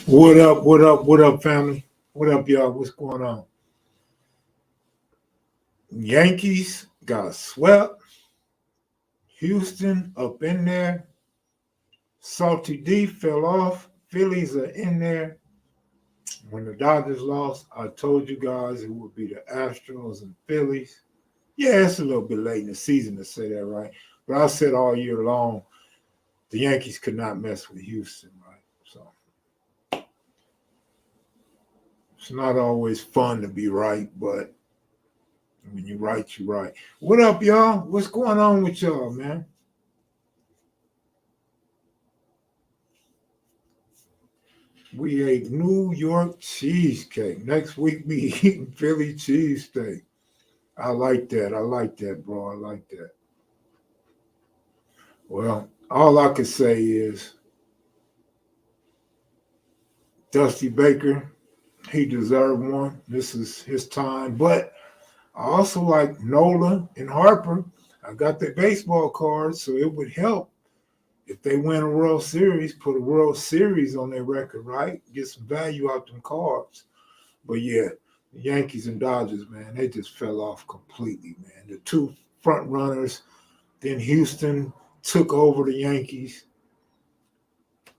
What up, what up, what up, family? What up, y'all? What's going on? Yankees got swept. Houston up in there. Salty D fell off. Phillies are in there. When the Dodgers lost, I told you guys it would be the Astros and Phillies. Yeah, it's a little bit late in the season to say that, right? But I said all year long the Yankees could not mess with Houston, right? So it's not always fun to be right, but when you're right, you're right. What up, y'all? What's going on with y'all, man? We ate New York cheesecake. Next week we eating Philly cheesesteak. I like that. I like that, bro. I like that. Well, all I could say is Dusty Baker, he deserved one. This is his time. But I also like Nola and Harper. I got their baseball cards, so it would help if they win a World Series, put a World Series on their record, right? Get some value out them cards. But yeah, the Yankees and Dodgers, man, they just fell off completely, man. The two front runners, then Houston took over the Yankees.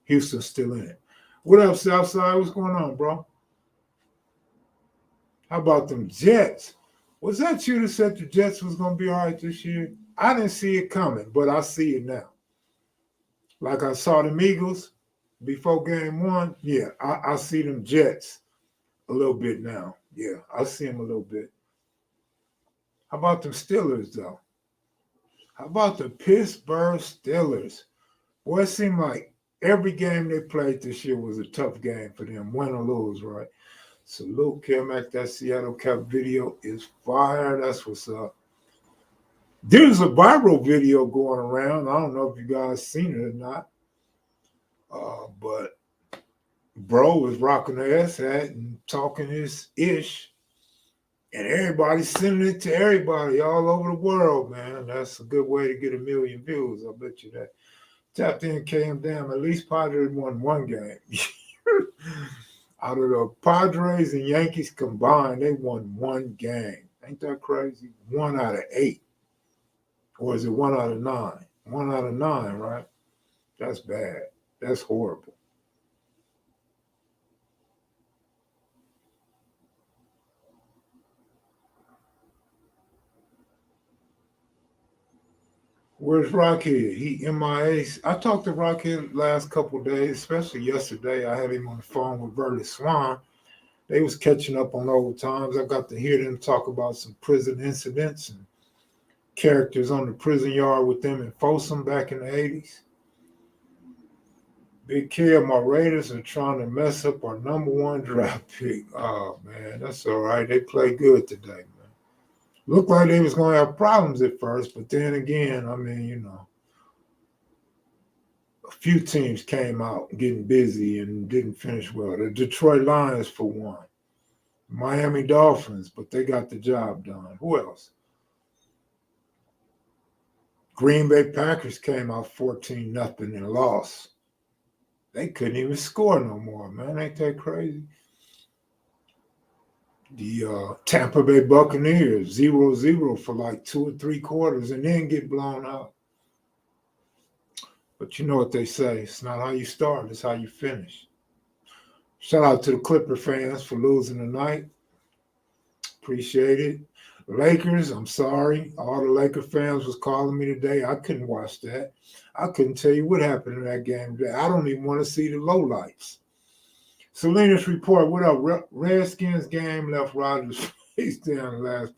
Houston's still in it. What up, Southside? What's going on, bro? How about them Jets? Was that you that said the Jets was going to be all right this year? I didn't see it coming, but I see it now. Like I saw the Eagles before game one. Yeah, I see them Jets a little bit now. Yeah, I see them a little bit. How about them Steelers, though? How about the Pittsburgh Steelers? Boy, it seemed like every game they played this year was a tough game for them, win or lose, right? Salute, Kevmac. That Seattle Cap video is fire. That's what's up. There's a viral video going around. I don't know if you guys seen it or not, but bro was rocking the ass hat and talking his ish, and everybody's sending it to everybody all over the world, man. That's a good way to get 1 million views. I bet you that. Tapped in, came down. At least Padres won one game. Out of the Padres and Yankees combined, they won one game. Ain't that crazy? 1 out of 8. Or is it 1 out of 9? 1 out of 9, right? That's bad. That's horrible. Where's Rockhead? He MIA. I talked to Rockhead last couple of days, especially yesterday. I had him on the phone with Verdi Swan. They was catching up on old times. I got to hear them talk about some prison incidents and characters on the prison yard with them in Folsom back in the 80s. Big K, my Raiders are trying to mess up our #1 draft pick. Oh, man, that's all right. They play good today, man. Looked like they was going to have problems at first, but then again, I mean, a few teams came out getting busy and didn't finish well. The Detroit Lions, for one. Miami Dolphins, but they got the job done. Who else? Green Bay Packers came out 14-0 and lost. They couldn't even score no more, man. Ain't that crazy? The Tampa Bay Buccaneers 0-0 for like 2 or 3 quarters and then get blown out. But you know what they say. It's not how you start, it's how you finish. Shout out to the Clipper fans for losing tonight. Appreciate it. Lakers, I'm sorry. All the Laker fans was calling me today. I couldn't watch that. I couldn't tell you what happened in that game today. I don't even want to see the lowlights. Salinas report, what up? Redskins game left Rodgers face down last.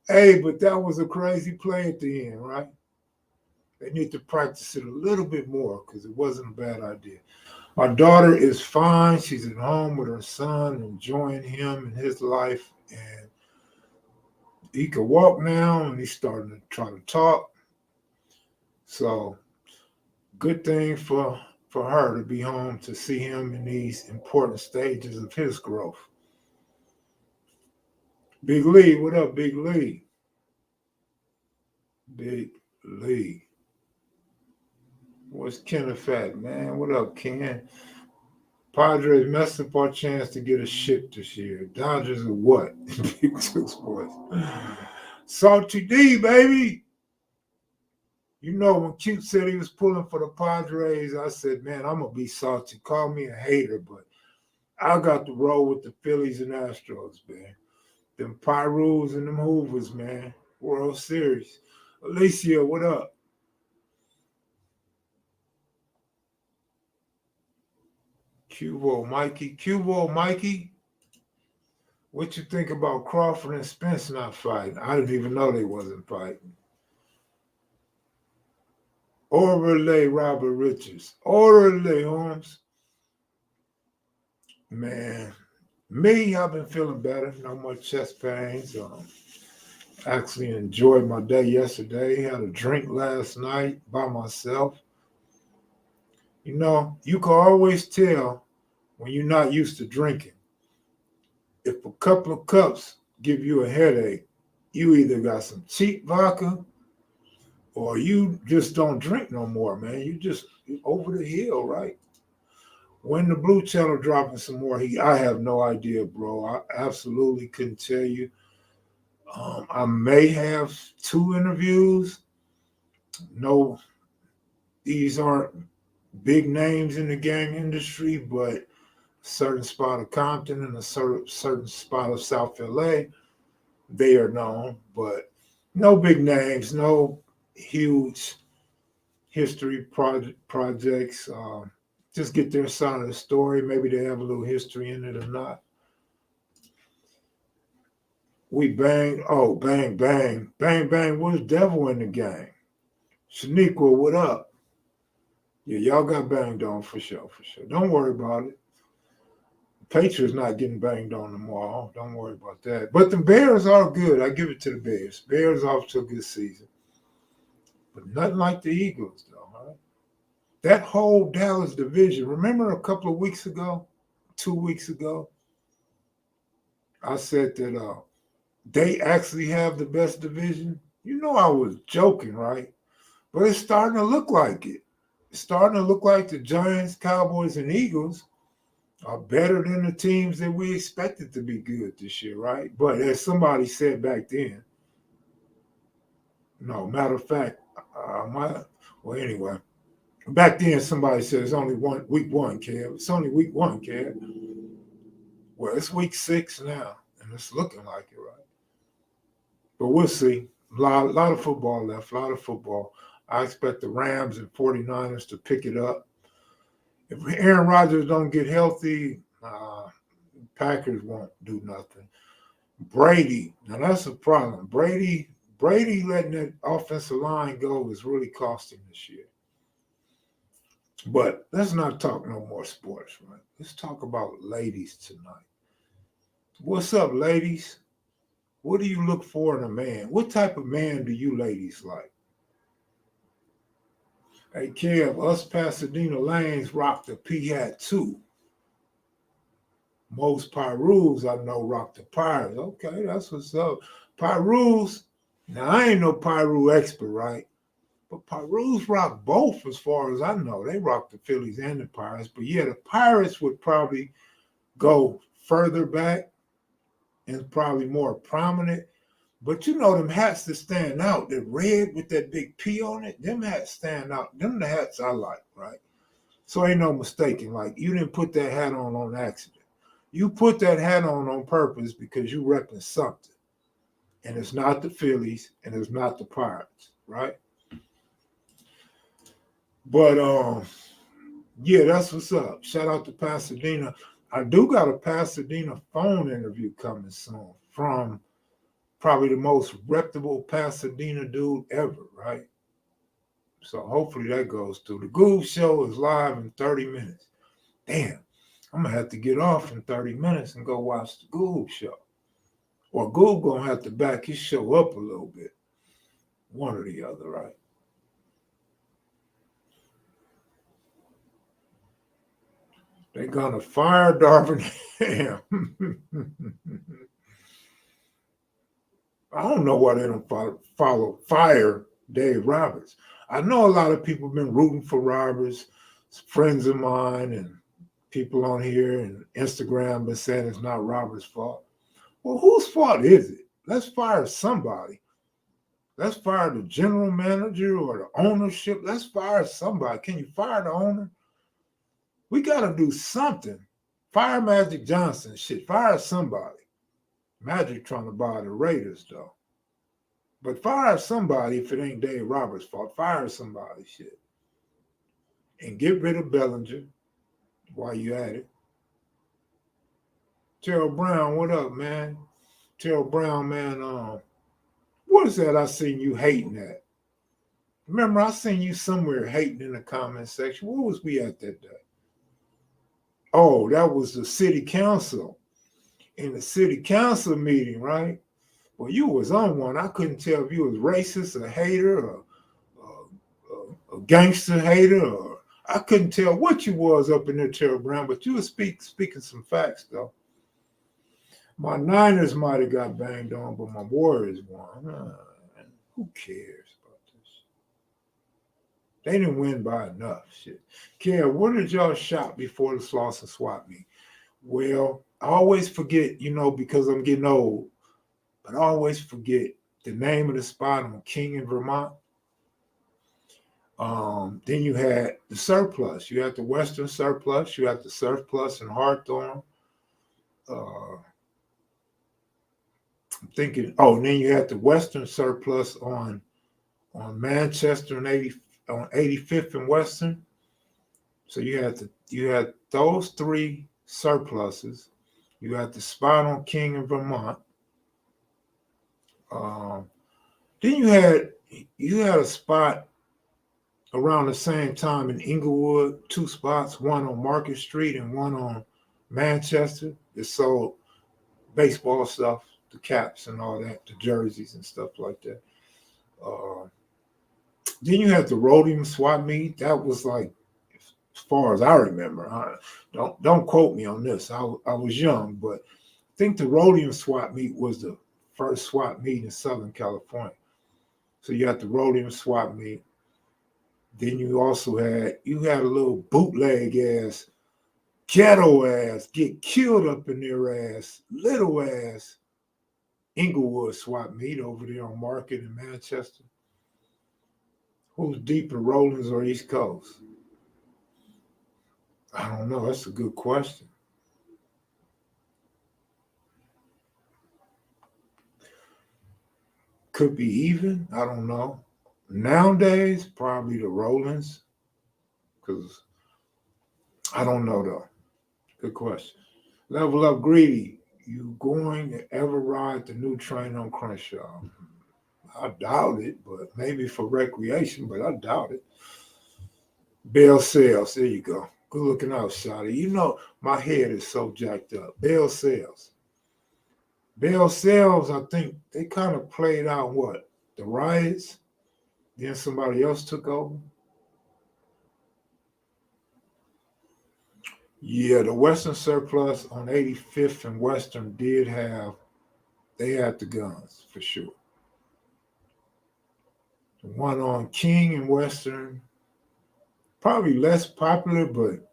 Hey, but that was a crazy play at the end, right? They need to practice it a little bit more because it wasn't a bad idea. Our daughter is fine. She's at home with her son, enjoying him and his life. And he can walk now, and he's starting to try to talk. So good thing for her to be home to see him in these important stages of his growth. Big Lee, what up, Big Lee? Big Lee. What's Kenneth at, man? What up, Ken? Padres messed up our chance to get a ship this year. Dodgers are what? Big Two Sports. Salty D, baby. You know, when Cute said he was pulling for the Padres, I said, man, I'm going to be salty. Call me a hater, but I got to roll with the Phillies and Astros, man. Them Pyrus and them Hoovers, man. World Series. Alicia, what up? Cubo Mikey. What you think about Crawford and Spence not fighting? I didn't even know they wasn't fighting. Orale Robert Richards. Orale Holmes. Man, me, I've been feeling better. No more chest pains. Actually enjoyed my day yesterday. Had a drink last night by myself. You know, you can always tell when you're not used to drinking. If a couple of cups give you a headache, you either got some cheap vodka or you just don't drink no more, man. You're over the hill, right? When the Blue Channel dropping some more heat, I have no idea, bro. I absolutely couldn't tell you. I may have 2 interviews. No, these aren't big names in the gang industry, but a certain spot of Compton and a certain spot of South LA, they are known, but no big names, no huge history projects. Just get their side of the story. Maybe they have a little history in it or not. We bang, oh, bang, bang, bang, bang. What's devil in the gang? Shaniqua, what up? Yeah, y'all got banged on for sure. Don't worry about it. Patriots not getting banged on tomorrow. Don't worry about that. But the Bears are good. I give it to the Bears. Bears off to a good season. But nothing like the Eagles, though, right? That whole Dallas division, remember a couple of weeks ago, 2 weeks ago, I said that they actually have the best division? You know I was joking, right? But it's starting to look like it. It's starting to look like the Giants, Cowboys, and Eagles are better than the teams that we expected to be good this year, right? But as somebody said back then, no, matter of fact, anyway, back then somebody said it's only week one, Kev. It's only week one, Kev. Well, it's week 6 now, and it's looking like it, right? But we'll see. A lot of football left, a lot of football. I expect the Rams and 49ers to pick it up. If Aaron Rodgers don't get healthy, Packers won't do nothing. Brady, now that's a problem. Brady letting that offensive line go is really costing this year. But let's not talk no more sports, right? Let's talk about ladies tonight. What's up, ladies? What do you look for in a man? What type of man do you ladies like? Hey, Kev, us Pasadena Lanes rock the P hat too. Most Pyrus I know rock the Pirates. Okay, that's what's up. Pyrus, now I ain't no Pyru expert, right? But Pyrus rock both as far as I know. They rock the Phillies and the Pirates. But yeah, the Pirates would probably go further back and probably more prominent. But you know them hats that stand out, the red with that big P on it, them hats stand out. Them the hats I like, right? So ain't no mistaking. Like, you didn't put that hat on accident. You put that hat on purpose because you repping something. And it's not the Phillies and it's not the Pirates, right? But yeah, that's what's up. Shout out to Pasadena. I do got a Pasadena phone interview coming soon from probably the most reputable Pasadena dude ever, right? So hopefully that goes through. The Goob Show is live in 30 minutes. Damn, I'm going to have to get off in 30 minutes and go watch the Goob Show. Or Goob going to have to back his show up a little bit. One or the other, right? They're going to fire Darvin Ham. I don't know why they don't fire Dave Roberts. I know a lot of people have been rooting for Roberts, friends of mine, and People on here and Instagram been saying it's not Robert's fault. Well, whose fault is it? Let's fire somebody. Let's fire the general manager or the ownership. Let's fire somebody. Can you fire the owner? We got to do something. Fire Magic Johnson. Shit, fire somebody. Magic trying to buy the Raiders, though. But fire somebody if it ain't Dave Roberts' fault. Fire somebody, shit. And get rid of Bellinger while you at it. Terrell Brown, what up, man? Terrell Brown, man, what is that I seen you hating at? Remember, I seen you somewhere hating in the comment section. Where was we at that day? Oh, that was the city council. In the city council meeting, right? Well, you was on one. I couldn't tell if you was racist, a hater, or a gangster hater, or I couldn't tell what you was up in there, Terrell Brown, but you was speaking some facts, though. My Niners might have got banged on, but my Warriors won. Who cares about this? They didn't win by enough. Shit. Kev, where did y'all shop before the Slauson swap meet? Well, I always forget, because I'm getting old, but I always forget the name of the spot on King in Vermont. Then you had the Surplus. You had the Western Surplus. You had the Surplus in Hawthorne. I'm thinking, and then you had the Western Surplus on Manchester and 85th and Western. So you had those three surpluses. You had the spot on King in Vermont. Then you had a spot around the same time in Inglewood, two spots, one on Market Street and one on Manchester. It sold baseball stuff, the caps and all that, the jerseys and stuff like that. Then you had the Rhodium swap meet. That was like, as far as I remember, don't quote me on this. I was young, but I think the Rhodium swap meet was the first swap meet in Southern California. So you had the Rhodium swap meet. Then you also had a little bootleg ass, ghetto ass, get killed up in their ass, little ass Inglewood swap meet over there on Market in Manchester. Who's deeper, Rollins or East Coast? I don't know. That's a good question. Could be even. I don't know. Nowadays, probably the Rollins, because I don't know, though. Good question. Level Up Greedy. You going to ever ride the new train on Crenshaw? I doubt it, but maybe for recreation, but I doubt it. Bell Sales. There you go. Good looking out, Shotty. My head is so jacked up. Bell Sales. Bell Sales, I think they kind of played out what? The riots? Then somebody else took over? Yeah, the Western Surplus on 85th and Western they had the guns for sure. The one on King and Western, probably less popular, but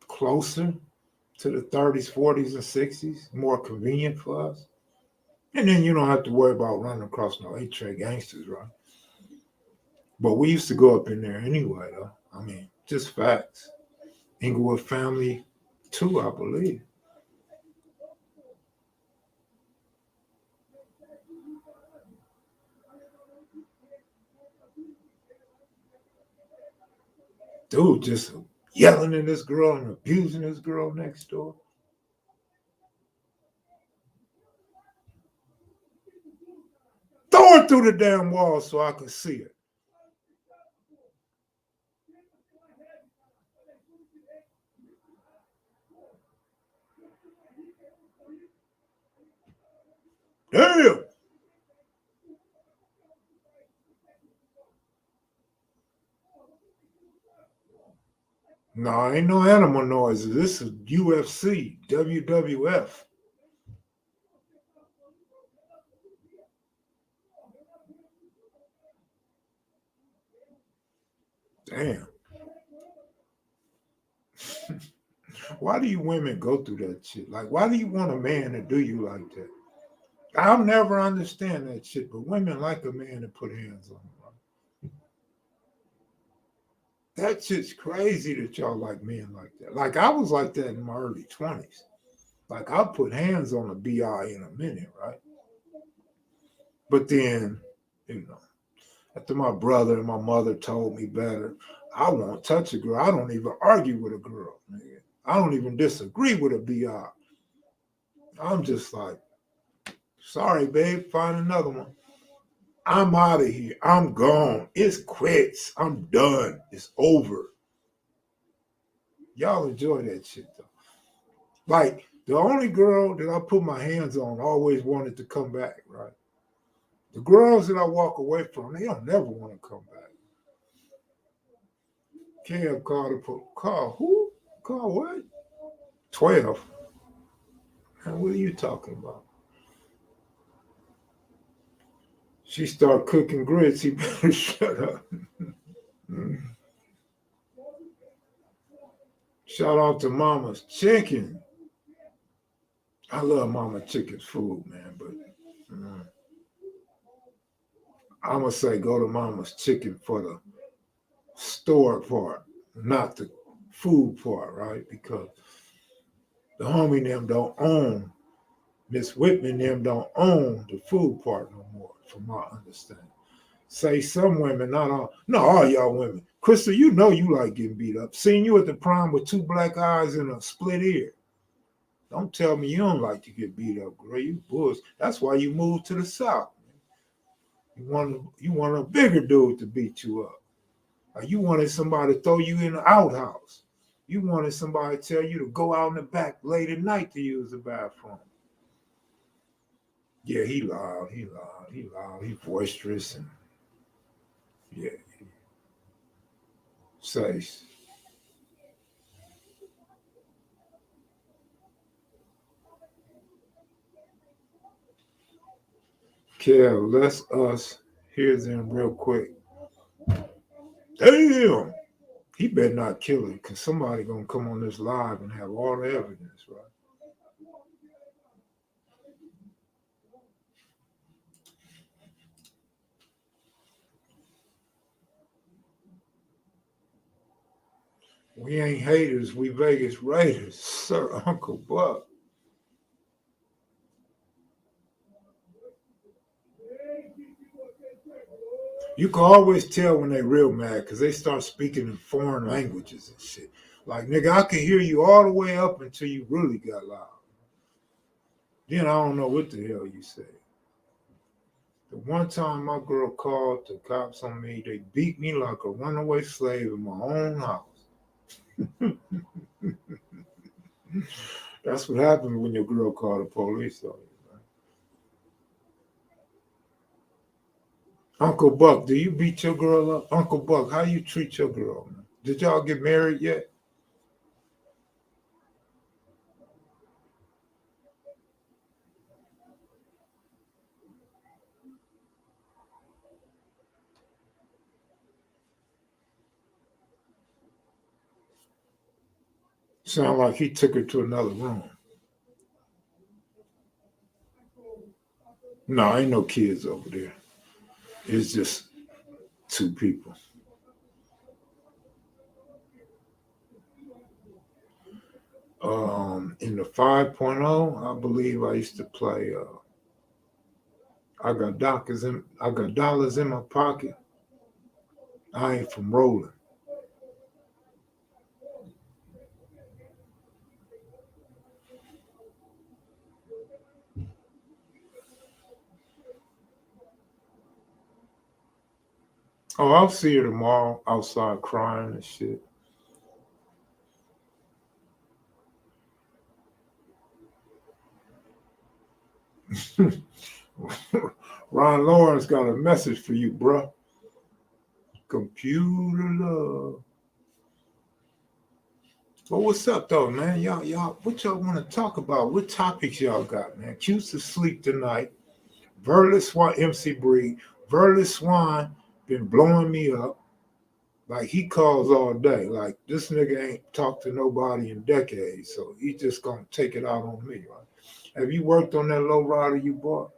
closer to the 30s, 40s, and 60s, more convenient for us. And then you don't have to worry about running across no 8-track gangsters, right? But we used to go up in there anyway, though. I mean, just facts. Inglewood family, too, I believe. Dude just yelling at this girl and abusing this girl next door. Throw it through the damn wall so I can see it. Damn. No, ain't no animal noises. This is UFC, WWF. Damn. Why do you women go through that shit? Like, why do you want a man to do you like that? I'll never understand that shit, but women like a man to put hands on them. Right? That shit's crazy that y'all like men like that. Like, I was like that in my early 20s. Like, I'll put hands on a BI in a minute, right? But then, you know, after my brother and my mother told me better, I won't touch a girl. I don't even argue with a girl, nigga. I don't even disagree with a BI. I'm just like, sorry, babe, find another one. I'm out of here. I'm gone. It's quits. I'm done. It's over. Y'all enjoy that shit though. Like the only girl that I put my hands on always wanted to come back, right? The girls that I walk away from, they don't never want to come back. Kev called call who? Call what? 12. Man, what are you talking about? She start cooking grits. He better shut up. Shout out to Mama's Chicken. I love Mama Chicken's food, man, but I'm going to say go to Mama's Chicken for the store part, not the food part, right? Because the homie them don't own, Miss Whitman them don't own the food part no more, from my understanding. Say some women, not all. No, all y'all women. Crystal, you know you like getting beat up. Seen you at the prom with 2 black eyes and a split ear. Don't tell me you don't like to get beat up, girl. You bulls. That's why you moved to the South. You want a bigger dude to beat you up. Or you wanted somebody to throw you in the outhouse. You wanted somebody to tell you to go out in the back late at night to use the bathroom. Yeah, he loud. He boisterous and yeah. Says. Kev, let's us hear them real quick. Damn! He better not kill it, because somebody gonna come on this live and have all the evidence, right? We ain't haters, we Vegas Raiders, Sir Uncle Buck. You can always tell when they real mad because they start speaking in foreign languages and shit. Like, nigga, I can hear you all the way up until you really got loud. Then I don't know what the hell you say. The one time my girl called the cops on me, they beat me like a runaway slave in my own house. That's what happens when your girl called the police on you, man. Uncle Buck, do you beat your girl up? Uncle Buck, how you treat your girl, man? Did y'all get married yet? Sound like he took her to another room. No, ain't no kids over there. It's just 2 people. In the 5.0, I believe I used to play. I got dollars in my pocket. I ain't from rolling. Oh, I'll see her tomorrow outside crying and shit. Ron Lawrence got a message for you, bruh. Computer love. Well, what's up though, man? Y'all, what y'all want to talk about? What topics y'all got, man? Q's to sleep tonight. Verless Swan, MC Bree. Verless Swan been blowing me up. Like he calls all day. Like this nigga ain't talked to nobody in decades, so he just gonna take it out on me, right? Have you worked on that low rider you bought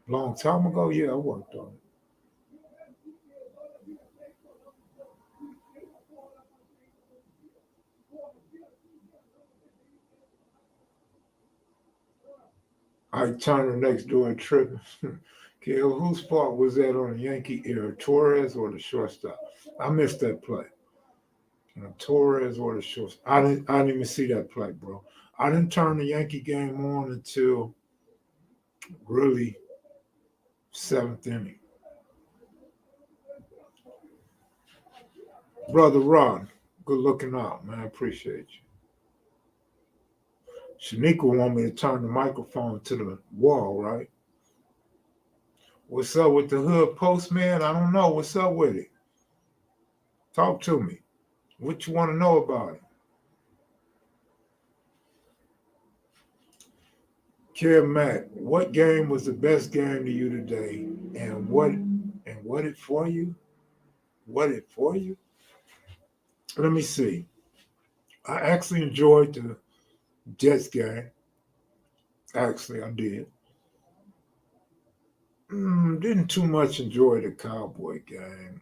long time ago? Yeah, I worked on it. I turned the next door tripping. Okay, whose fault was that on the Yankee era, Torres or the shortstop? I missed that play. Torres or the shortstop. I didn't even see that play, bro. I didn't turn the Yankee game on until really seventh inning. Brother Ron, good looking out, man. I appreciate you. Shanika want me to turn the microphone to the wall, right? What's up with the hood postman? I don't know. What's up with it? Talk to me. What you want to know about it? Kev Mac, what game was the best game to you today? And what it for you? What it for you? Let me see. I actually enjoyed the Jets game. Actually, I did. Didn't too much enjoy the Cowboy game.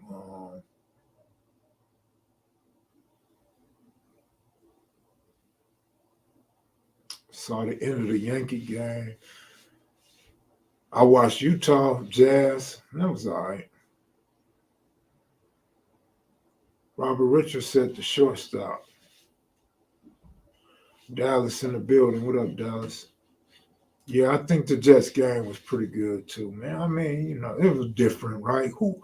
Saw the end of the Yankee game. I watched Utah Jazz. That was all right. Robert Richards said the shortstop. Dallas in the building. What up, Dallas? Yeah, I think the Jets game was pretty good too, man. I mean, it was different, right? Who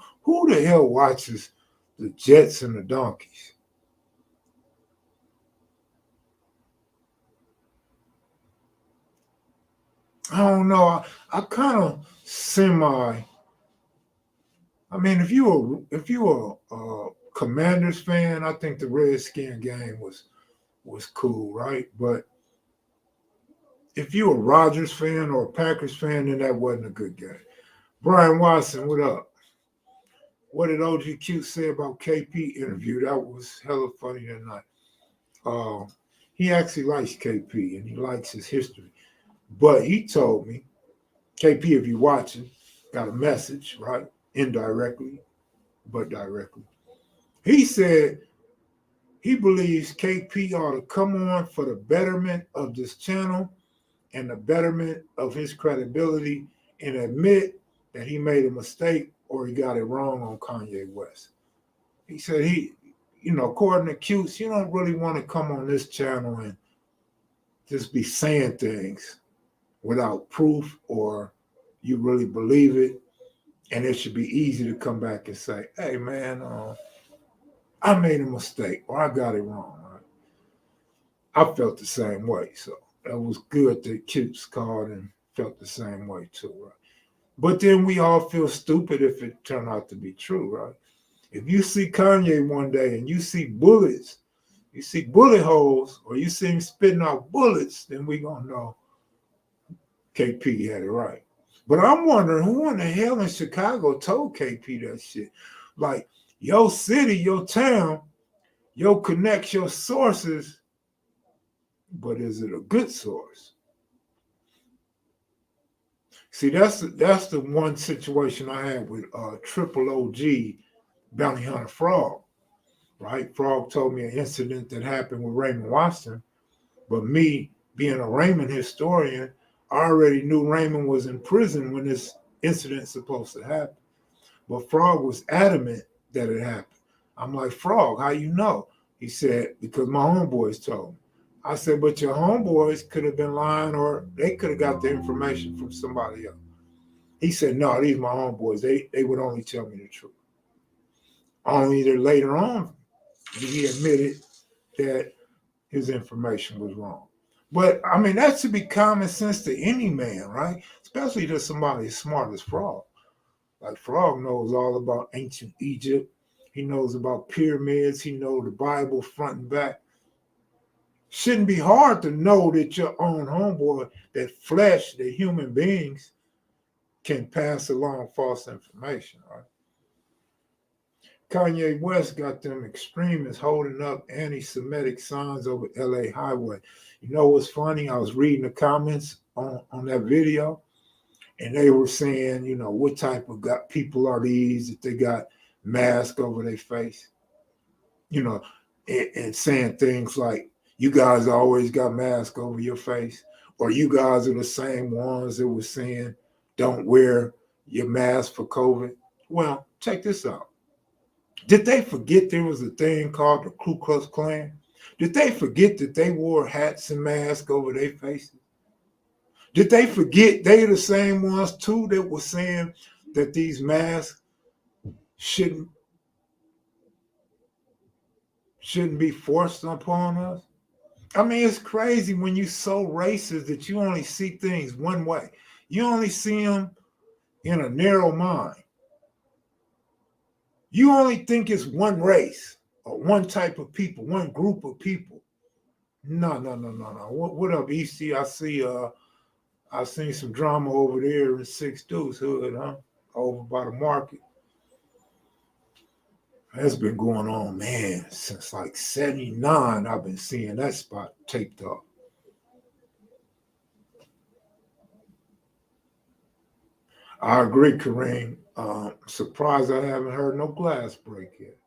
the hell watches the Jets and the Donkeys? I don't know. I kind of semi. I mean, if you were a Commanders fan, I think the Redskin game was cool, right? But if you're a Rodgers fan or a Packers fan, then that wasn't a good game. Brian Watson, what up? What did OGQ say about KP interview? That was hella funny tonight. Uh, he actually likes KP and he likes his history. But he told me, KP, if you're watching, got a message, right? Indirectly, but directly. He said he believes KP ought to come on for the betterment of this channel and the betterment of his credibility and admit that he made a mistake or he got it wrong on Kanye West. He said according to Cutes, you don't really want to come on this channel and just be saying things without proof or you really believe it. And it should be easy to come back and say, hey, man, I made a mistake or I got it wrong. Right? I felt the same way. So that was good that Cutes called and felt the same way too, right? But then we all feel stupid if it turned out to be true, right? If you see Kanye one day and you see bullets, you see bullet holes, or you see him spitting out bullets, then we gonna know KP had it right. But I'm wondering who in the hell in Chicago told KP that shit? Like, your city, your town, your connects, your sources, but is it a good source? See, that's the one situation I had with Triple OG Bounty Hunter Frog, right? Frog told me an incident that happened with Raymond Watson, but me being a Raymond historian, I already knew Raymond was in prison when this incident's supposed to happen. But Frog was adamant that it happened. I'm like, Frog, how you know? He said, because my homeboys told me. I said, but your homeboys could have been lying or they could have got the information from somebody else. He said, no, these are my homeboys. They would only tell me the truth. Only that later on, he admitted that his information was wrong. But I mean, that should be common sense to any man, right? Especially to somebody as smart as Frog. Like Frog knows all about ancient Egypt. He knows about pyramids. He knows the Bible front and back. Shouldn't be hard to know that your own homeboy, that flesh, that human beings can pass along false information, right? Kanye West got them extremists holding up anti-Semitic signs over LA highway. You know what's funny? I was reading the comments on that video, and they were saying, you know, what type of people are these that they got masks over their face? You know, and saying things like, you guys always got masks over your face, or you guys are the same ones that were saying, don't wear your mask for COVID. Well, check this out. Did they forget there was a thing called the Ku Klux Klan? Did they forget that they wore hats and masks over their faces? Did they forget they the same ones too that were saying that these masks shouldn't be forced upon us? I mean, it's crazy when you're so racist that you only see things one way. You only see them in a narrow mind. You only think it's one race or one type of people, one group of people. No. What up, EC? I seen some drama over there in Six Deuce Hood, huh? Over by the market. That's been going on, man, since like 79. I've been seeing that spot taped up. I agree, Kareem. Surprised I haven't heard no glass break yet.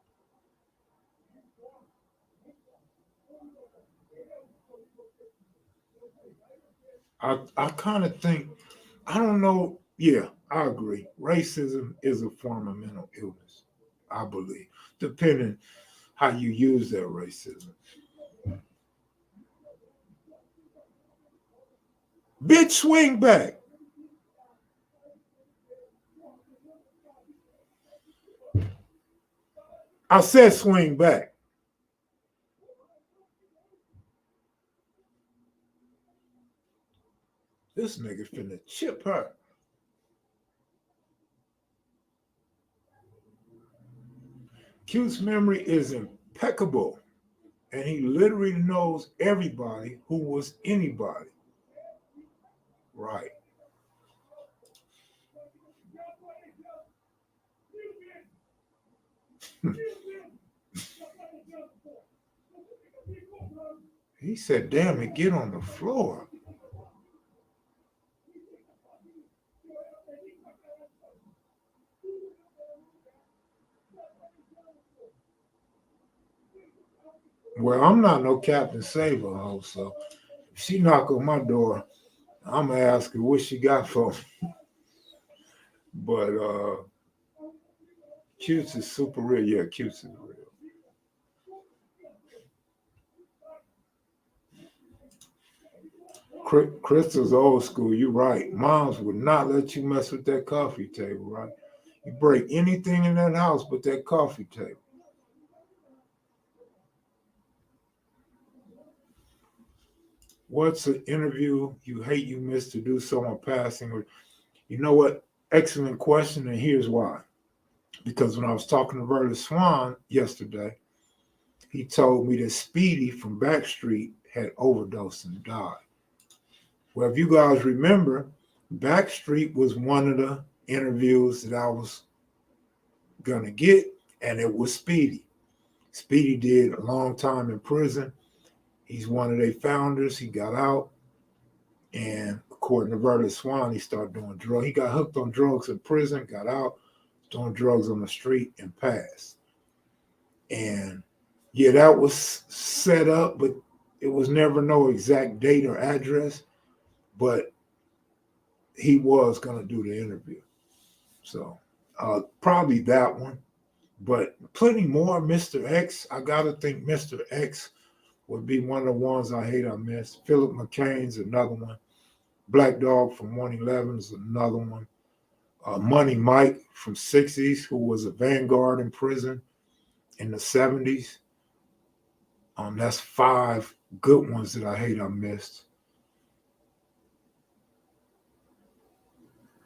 I kind of think, I don't know. Yeah, I agree. Racism is a form of mental illness, I believe, depending how you use that racism. Bitch, swing back. I said swing back. This nigga finna chip her. Q's memory is impeccable, and he literally knows everybody who was anybody. Right. He said, damn it, get on the floor. Well, I'm not no Captain Saver, ho, so if she knock on my door, I'm gonna ask her what she got for me. But Cutes is super real. Yeah, Cutes is real. Crystal's old school. You're right. Moms would not let you mess with that coffee table, right? You break anything in that house but that coffee table. What's an interview you hate you missed to do someone passing? You know what? Excellent question, and here's why. Because when I was talking to Verda Swan yesterday, he told me that Speedy from Backstreet had overdosed and died. Well, if you guys remember, Backstreet was one of the interviews that I was gonna get, and it was Speedy. Speedy did a long time in prison. He's one of their founders. He got out, and according to Verda Swan, he started doing drugs. He got hooked on drugs in prison, got out, doing drugs on the street, and passed. And yeah, that was set up, but it was never no exact date or address. But he was going to do the interview. So probably that one. But plenty more. Mr. X, I got to think Mr. X would be one of the ones I hate I missed. Philip McCain's another one. Black Dog from 111 is another one. Money Mike from 60s, who was a vanguard in prison in the 70s. That's 5 good ones that I hate I missed.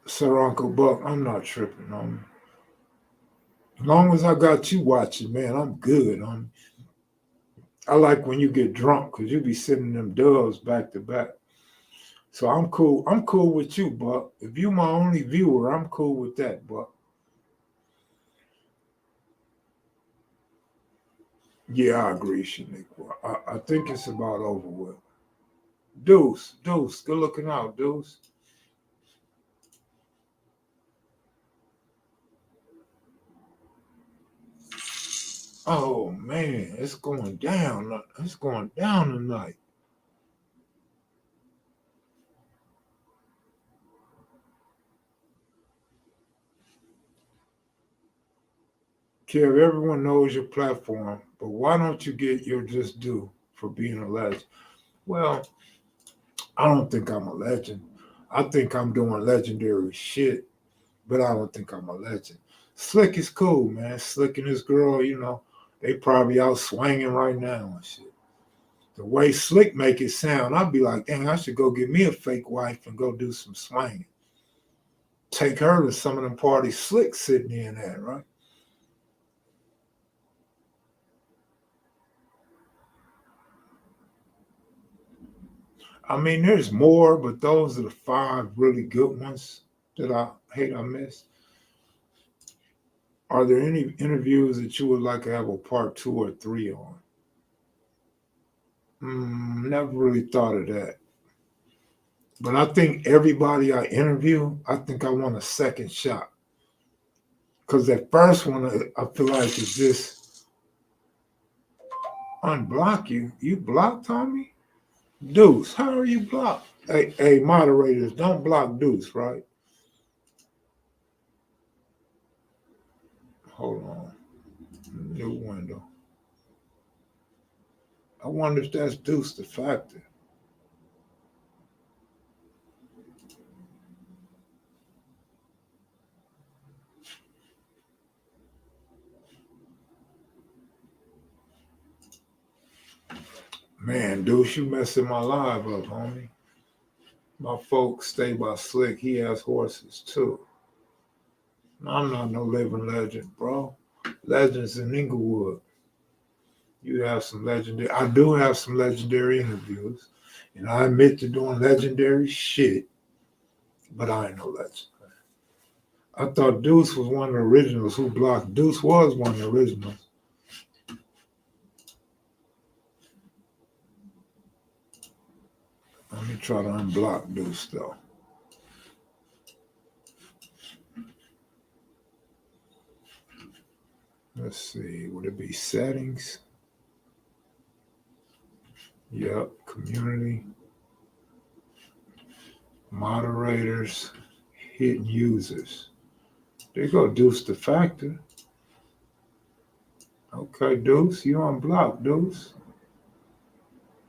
Sir Uncle Buck, I'm not tripping on him. As long as I got you watching, man, I'm good. I like when you get drunk because you be sending them dubs back to back. So I'm cool. I'm cool with you, Buck. If you my only viewer, I'm cool with that, Buck. Yeah, I agree, Shaniqua. I think it's about over with. Deuce, good looking out, Deuce. Oh man, it's going down. It's going down tonight. Kev, everyone knows your platform, but why don't you get your just due for being a legend? Well, I don't think I'm a legend. I think I'm doing legendary shit, but I don't think I'm a legend. Slick is cool, man. Slick and his girl, they probably out swinging right now and shit. The way Slick make it sound, I'd be like, dang, I should go get me a fake wife and go do some swinging. Take her to some of them parties Slick sitting in at, right? I mean, there's more, but those are the five really good ones that I hate I missed. Are there any interviews that you would like to have a part two or three on? Never really thought of that. But I think everybody I interview, I think I want a second shot. Because that first one, I feel like is just unblock you. You blocked Tommy? Deuce, how are you blocked? Hey, moderators, don't block Deuce, right? Hold on. New window. I wonder if that's Deuce the factor. Man, Deuce, you messing my live up, homie. My folks stay by Slick. He has horses too. I'm not no living legend, bro. Legends in Inglewood. You have some legendary. I do have some legendary interviews, and I admit to doing legendary shit, but I ain't no legend. I thought Deuce was one of the originals who blocked. Deuce was one of the originals. Let me try to unblock Deuce though. Let's see. Would it be settings? Yep. Community. Moderators. Hidden users. There you go, Deuce the Factor. Okay, Deuce, you unblocked, Deuce.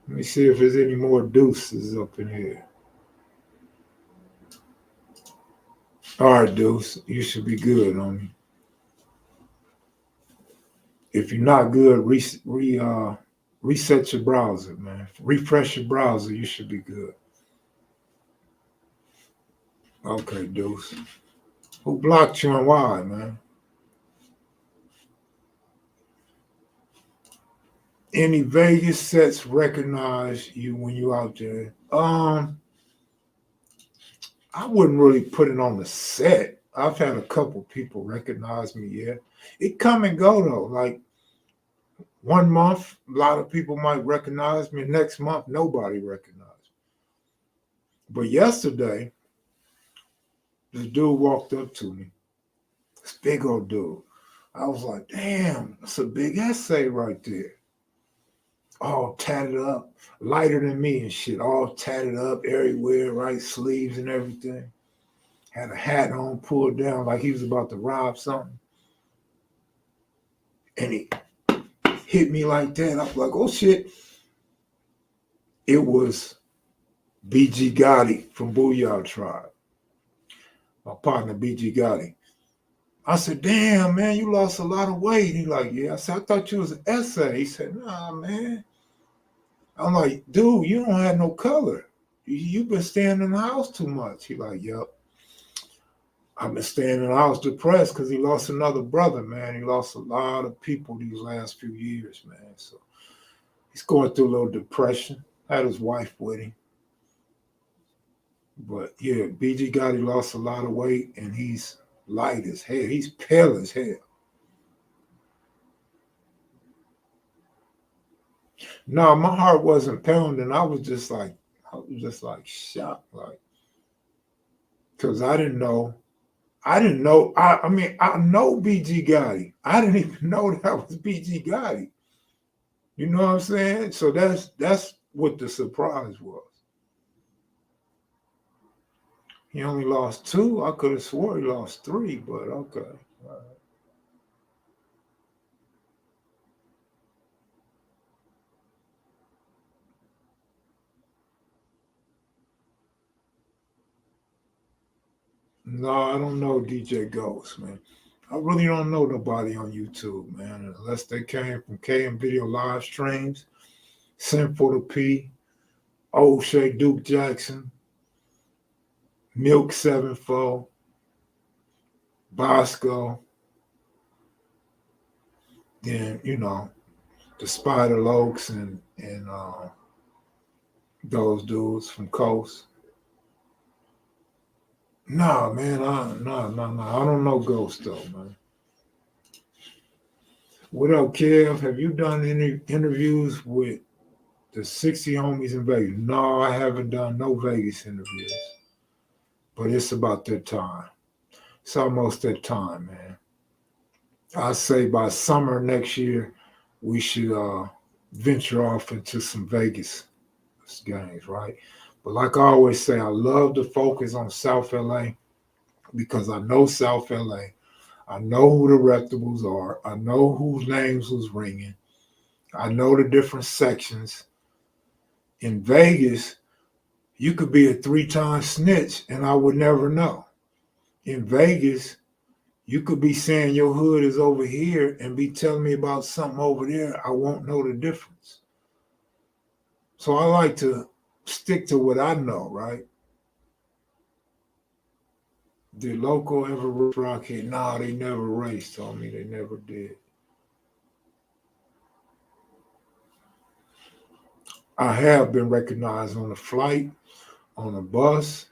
Let me see if there's any more Deuces up in here. All right, Deuce, you should be good on me. If you're not good, reset your browser, man. Refresh your browser, you should be good. Okay, Deuce. Who blocked you and why, man? Any Vegas sets recognize you when you out there? I wouldn't really put it on the set. I've had a couple people recognize me, yeah. It come and go though. Like 1 month, a lot of people might recognize me. Next month, nobody recognized me. But yesterday, this dude walked up to me. This big old dude. I was like, damn, that's a big essay right there. All tatted up, lighter than me and shit, all tatted up everywhere, right? Sleeves and everything. Had a hat on, pulled down like he was about to rob something. And he hit me like that. I was like, oh shit. It was BG Gotti from Booyah Tribe. My partner, BG Gotti. I said, damn, man, you lost a lot of weight. He like, yeah. I said, I thought you was an essay. He said, nah, man. I'm like, dude, you don't have no color. You've been staying in the house too much. He like, yep. I've been staying in the house depressed because he lost another brother, man. He lost a lot of people these last few years, man. So he's going through a little depression. Had his wife with him. But yeah, BG Gotti lost a lot of weight and he's light as hell. He's pale as hell. No, my heart wasn't pounding. I was just like shocked, like, because I didn't know. I didn't know. I mean, I know BG Gotti. I didn't even know that was BG Gotti. You know what I'm saying? So that's what the surprise was. He only lost two. I could have swore he lost three, but okay. No, I don't know DJ Ghost, man. I really don't know nobody on YouTube, man, unless they came from KM Video live streams. Sent for the P, O'Shea Duke Jackson, Milk 7-4, Bosco, then, the Spider Lokes and those dudes from Coast. Nah, man, no. I don't know Ghost though, man. What up, Kev? Have you done any interviews with the 60 homies in Vegas? No, I haven't done no Vegas interviews, but it's about that time. It's almost that time, man. I say by summer next year, we should venture off into some Vegas games, right? But like I always say, I love to focus on South LA because I know South LA. I know who the reputables are. I know whose names was ringing. I know the different sections. In Vegas, you could be a three-time snitch and I would never know. In Vegas, you could be saying your hood is over here and be telling me about something over there. I won't know the difference. So I like to stick to what I know, right? Did Loco ever race Rocky? Nah, they never raced, told me they never did. I have been recognized on a flight, on a bus,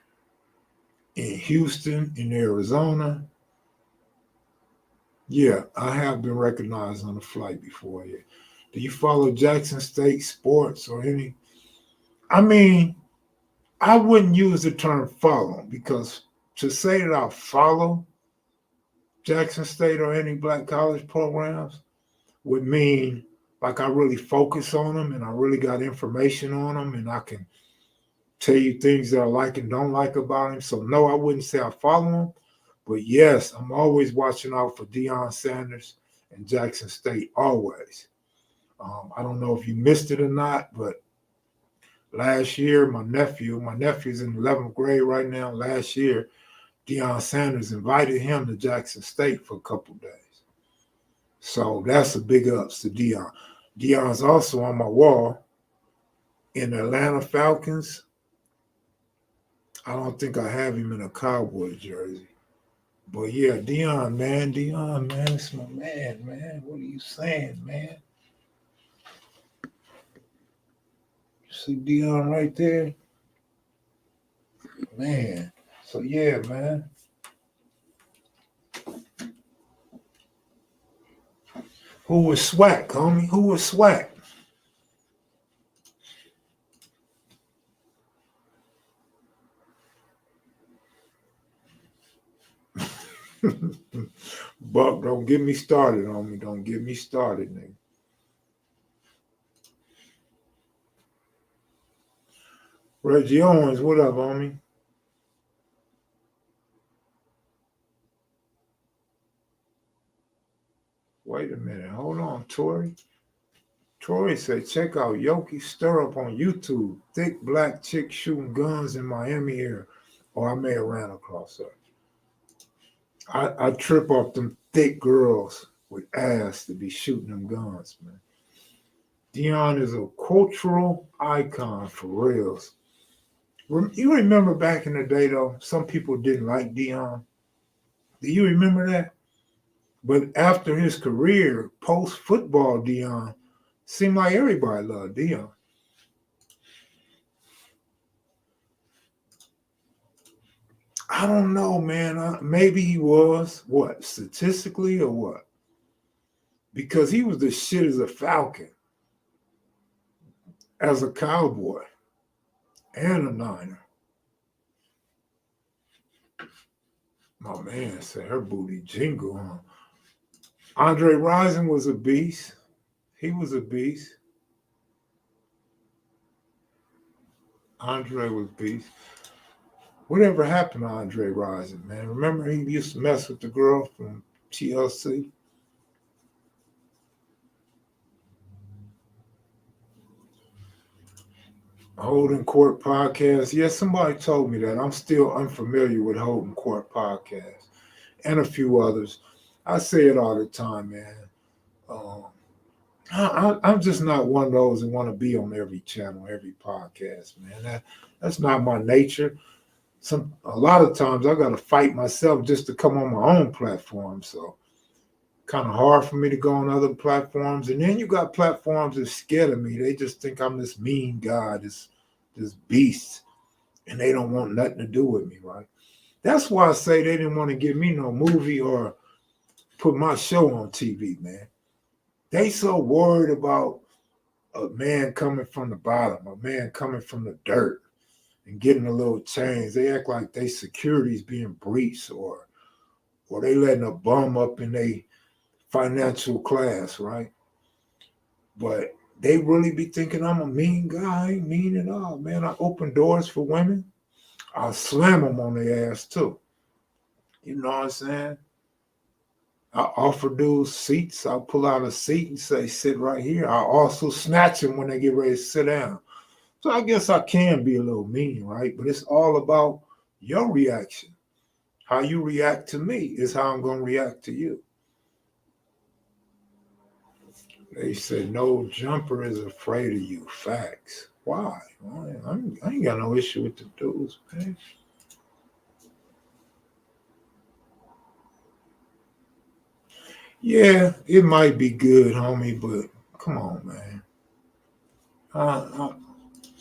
in Houston, in Arizona. Yeah, I have been recognized on a flight before. Yeah. Do you follow Jackson State sports or any? I mean, I wouldn't use the term follow because to say that I follow Jackson State or any black college programs would mean like I really focus on them and I really got information on them and I can tell you things that I like and don't like about him. So no, I wouldn't say I follow him, but yes, I'm always watching out for Deion Sanders and Jackson State. Always. I don't know if you missed it or not, but last year, my nephew's in 11th grade right now. Last year, Deion Sanders invited him to Jackson State for a couple of days. So that's a big ups to Deion. Deion's also on my wall in the Atlanta Falcons. I don't think I have him in a Cowboy jersey. But yeah, Deion, man, it's my man. What are you saying, man? You see Deion right there? Man. So yeah, man. Who was SWAC, homie? Who was SWAC? Buck, don't get me started on me. Don't get me started, nigga. Reggie Owens, what up, homie? Wait a minute. Hold on, Tori. Tori said, check out Yoki Stir Up on YouTube. Thick black chick shooting guns in Miami area. Or I may have ran across her. I trip off them thick girls with ass to be shooting them guns, man. Deion is a cultural icon for reals. You remember back in the day, though, some people didn't like Deion. Do you remember that? But after his career, post football, Deion seemed like everybody loved Deion. I don't know, man. Maybe he was what statistically or what? Because he was the shit as a Falcon. as a Cowboy and a Niner. My man said her booty jingle, huh? Andre Rison was a beast. He was a beast. Andre was beast. Whatever happened to Andre Rison, man? Remember he used to mess with the girl from TLC? Holding Court podcast. Yeah, somebody told me that. I'm still unfamiliar with Holding Court podcast and a few others. I say it all the time, man. Um, I'm just not one of those that want to be on every channel, every podcast, man. That's not my nature. A lot of times I got to fight myself just to come on my own platform. So kind of hard for me to go on other platforms. And then you got platforms that scared of me. They just think I'm this mean guy, this beast, and they don't want nothing to do with me, right? That's why I say they didn't want to give me no movie or put my show on TV, man. They so worried about a man coming from the bottom, a man coming from the dirt and getting a little change. They act like they security's being breached or they letting a bum up in their financial class, right? But they really be thinking I'm a mean guy. I ain't mean at all, man. I open doors for women. I'll slam them on their ass too. You know what I'm saying? I offer dudes seats. I'll pull out a seat and say, sit right here. I'll also snatch them when they get ready to sit down. So I guess I can be a little mean, right? But it's all about your reaction. How you react to me is how I'm going to react to you. They said no jumper is afraid of you. Facts. Why? I ain't got no issue with the dudes, man. Yeah, it might be good, homie, but come on, man.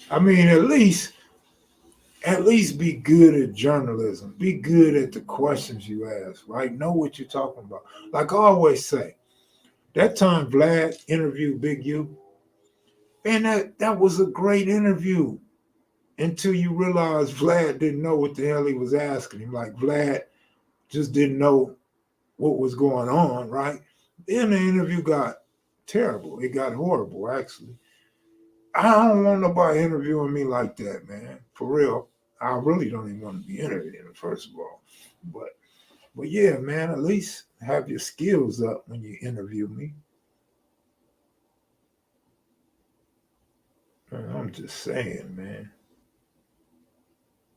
I mean, at least be good at journalism. Be good at the questions you ask, right? Know what you're talking about. Like I always say, that time Vlad interviewed Big U, man, that was a great interview until you realize Vlad didn't know what the hell he was asking him. Like Vlad just didn't know what was going on, right? Then the interview got terrible. It got horrible, actually. I don't want nobody interviewing me like that, man. For real. I really don't even want to be interviewed, first of all. But yeah, man, at least have your skills up when you interview me. Man, I'm just saying, man.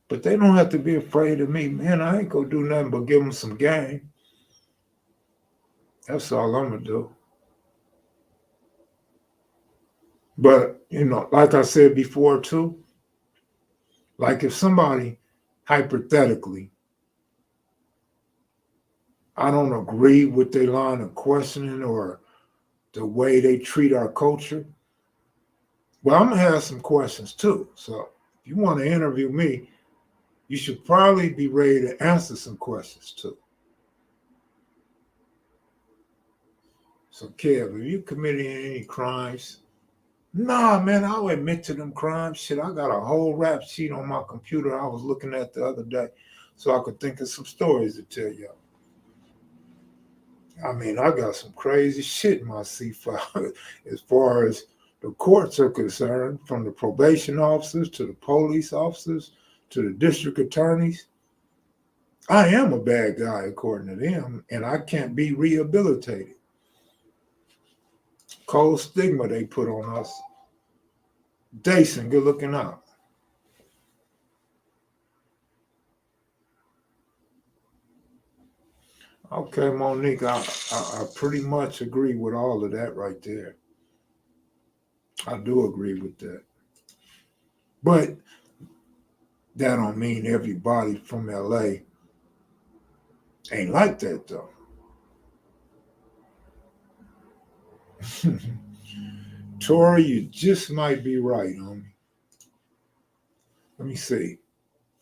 But they don't have to be afraid of me, man. I ain't gonna do nothing but give them some game. That's all I'm gonna do. But like I said before too, like if somebody hypothetically, I don't agree with their line of questioning or the way they treat our culture, well, I'm gonna have some questions too. So if you want to interview me, you should probably be ready to answer some questions too. So, Kev, have you committed any crimes? Nah, man, I'll admit to them crimes. Shit, I got a whole rap sheet on my computer I was looking at the other day so I could think of some stories to tell y'all. I mean, I got some crazy shit in my C5 as far as the courts are concerned, from the probation officers to the police officers to the district attorneys. I am a bad guy according to them, and I can't be rehabilitated. Cold stigma they put on us. Dason, good looking out. Okay, Monique, I pretty much agree with all of that right there. I do agree with that. But that don't mean everybody from LA ain't like that though. Tori, you just might be right, homie. Let me see.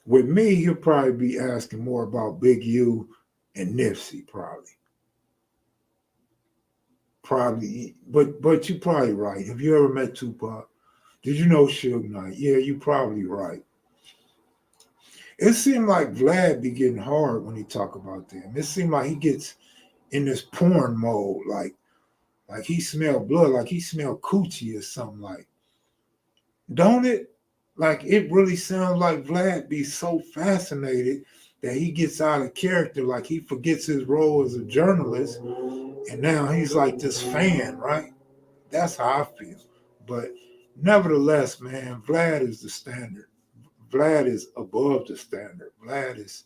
With me, he'll probably be asking more about Big U and Nipsey, probably. Probably, but you're probably right. Have you ever met Tupac? Did you know Suge Knight? Yeah, you probably right. It seemed like Vlad be getting hard when he talk about them. It seemed like he gets in this porn mode, like he smell blood, like he smell coochie or something. Like, don't it? Like it really sounds like Vlad be so fascinated that he gets out of character, like he forgets his role as a journalist, and now he's like this fan, right? That's how I feel. But nevertheless, man, Vlad is the standard. Vlad is above the standard. Vlad is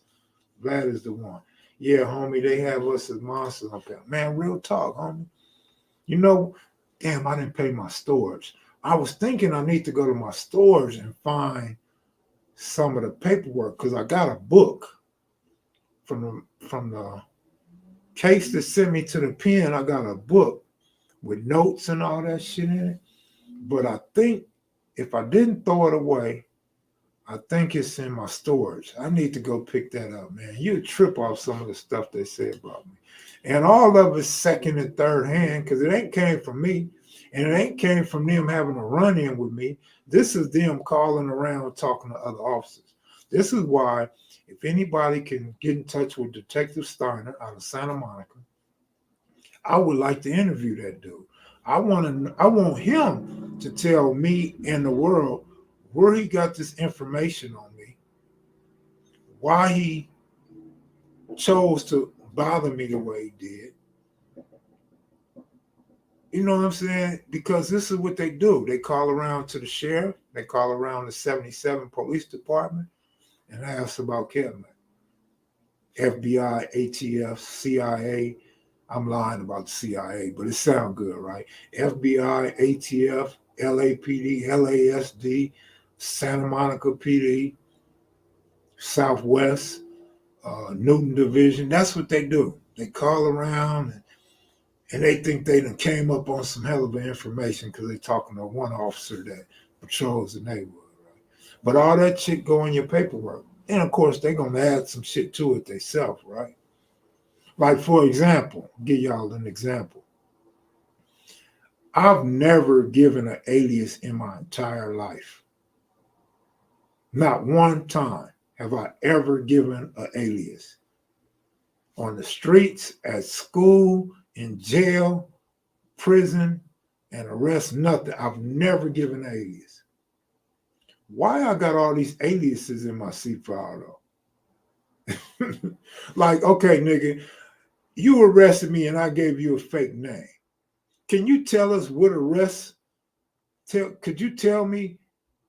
the one. Yeah, homie, they have us as monsters up there. Man, real talk, homie. You know, damn, I didn't pay my storage. I was thinking I need to go to my storage and find some of the paperwork because I got a book from the case that sent me to the pen. I got a book with notes and all that shit in it. But I think if I didn't throw it away, I think it's in my storage. I need to go pick that up, man. You trip off some of the stuff they say about me. And all of it's second and third hand because it ain't came from me. And it ain't came from them having a run-in with me. This is them calling around talking to other officers. This is why if anybody can get in touch with Detective Steiner out of Santa Monica, I would like to interview that dude. I want him to tell me and the world where he got this information on me, why he chose to bother me the way he did. You know what I'm saying? Because this is what they do. They call around to the sheriff, they call around the 77 police department and ask about Kevin. FBI, ATF, CIA. I'm lying about the CIA, but it sounds good, right? FBI, ATF, LAPD, LASD, Santa Monica PD, Southwest, Newton Division. That's what they do. They call around and they think they done came up on some hell of information because they're talking to one officer that patrols the neighborhood, right? But all that shit go in your paperwork. And of course, they're going to add some shit to it themselves, right? Like, for example, I'll give y'all an example. I've never given an alias in my entire life. Not one time have I ever given an alias. On the streets, at school, in jail, prison, and arrest, nothing. I've never given an alias. Why I got all these aliases in my C file though? Like, okay, nigga, you arrested me and I gave you a fake name. Can you tell us what arrest? Could you tell me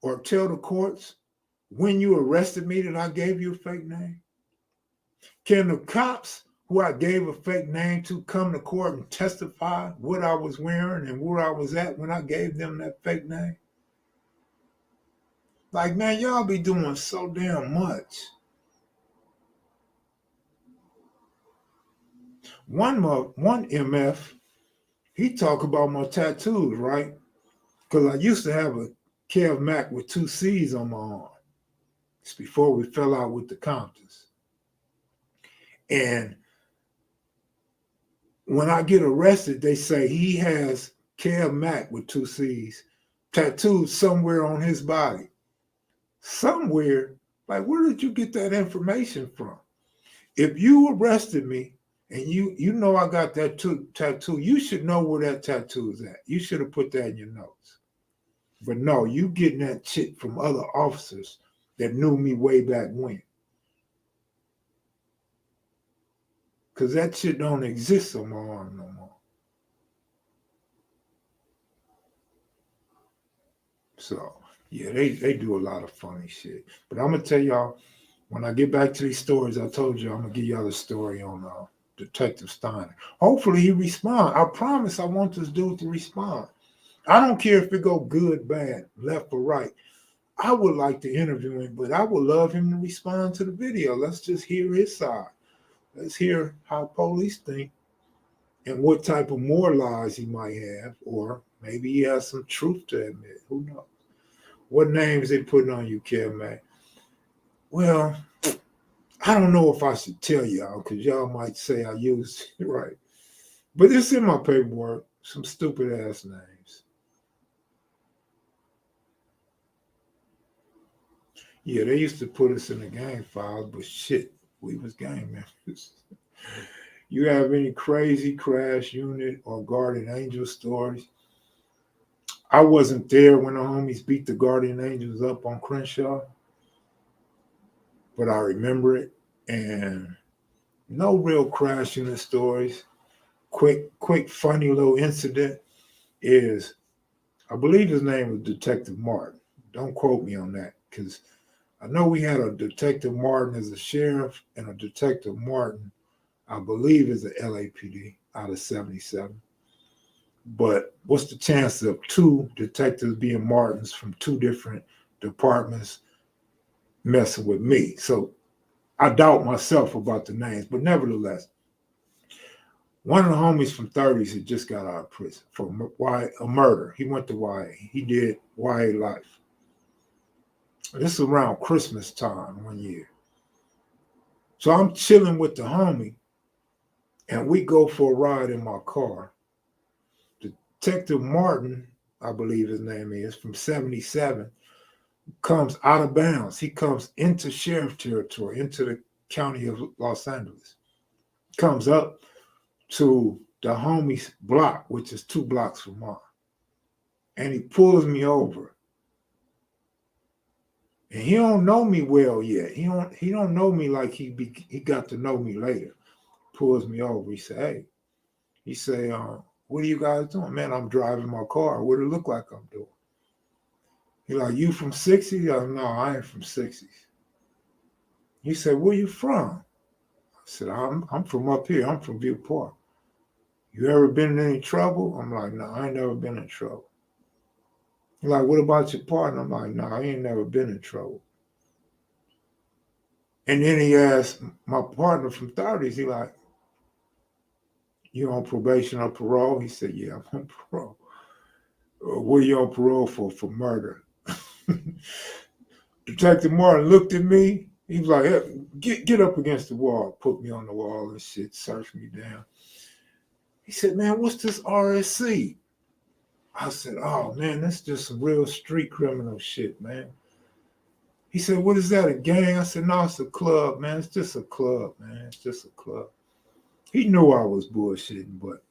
or tell the courts when you arrested me that I gave you a fake name? Can the cops who I gave a fake name to come to court and testify what I was wearing and where I was at when I gave them that fake name? Like, man, y'all be doing so damn much. One MF, he talked about my tattoos, right? Because I used to have a Kev Mac with 2 C's on my arm. It's before we fell out with the Comptons. And when I get arrested, they say he has Kev Mac with 2 C's tattooed somewhere on his body. Somewhere. Like, where did you get that information from? If you arrested me and you know I got that tattoo, you should know where that tattoo is at. You should have put that in your notes. But no, you getting that shit from other officers that knew me way back when. Because that shit don't exist on my arm no more. So, yeah, they do a lot of funny shit. But I'm going to tell y'all, when I get back to these stories, I told you I'm going to give y'all the story on Detective Steiner. Hopefully he respond. I promise I want this dude to respond. I don't care if it go good, bad, left or right. I would like to interview him, but I would love him to respond to the video. Let's just hear his side. Let's hear how police think and what type of more lies he might have, or maybe he has some truth to admit. Who knows? What names they putting on you, Kev, man? Well, I don't know if I should tell y'all because y'all might say I used it right. But it's in my paperwork, some stupid ass names. Yeah, they used to put us in the gang files, but shit, we was gang members. You have any crazy crash unit or guardian angel stories? I wasn't there when the homies beat the guardian angels up on Crenshaw, but I remember it. And no real crash unit stories. Quick, funny little incident is I believe his name was Detective Martin. Don't quote me on that because I know we had a Detective Martin as a sheriff and a Detective Martin, I believe, is a LAPD out of 77. But what's the chance of two detectives being Martins from two different departments messing with me? So I doubt myself about the names, but nevertheless, one of the homies from 30s had just got out of prison for a murder. He went to YA. He did YA life. This is around Christmas time one year. So I'm chilling with the homie, and we go for a ride in my car. Detective Martin, I believe his name is, from 77, comes out of bounds. He comes into sheriff territory, into the county of Los Angeles. Comes up to the homie's block, which is 2 blocks from mine. And he pulls me over. And he don't know me well yet. He don't know me like he got to know me later. Pulls me over. He said, hey, he say, what are you guys doing? Man, I'm driving my car. What it look like I'm doing? He like, you from 60s? No, I ain't from 60s. He said, where you from? I said, I'm from up here. I'm from View Park. You ever been in any trouble? I'm like, no, I ain't never been in trouble. He like, what about your partner? I'm like, no, I ain't never been in trouble. And then he asked my partner from 30s, he like, you on probation or parole? He said, yeah, I'm on parole. What are you on parole for? For murder. Detective Martin looked at me. He was like, hey, get up against the wall. Put me on the wall and shit, search me down. He said, man, what's this RSC? I said, oh, man, that's just some real street criminal shit, man. He said, what is that, a gang? I said, no, it's a club, man. It's just a club, man. It's just a club. He knew I was bullshitting, but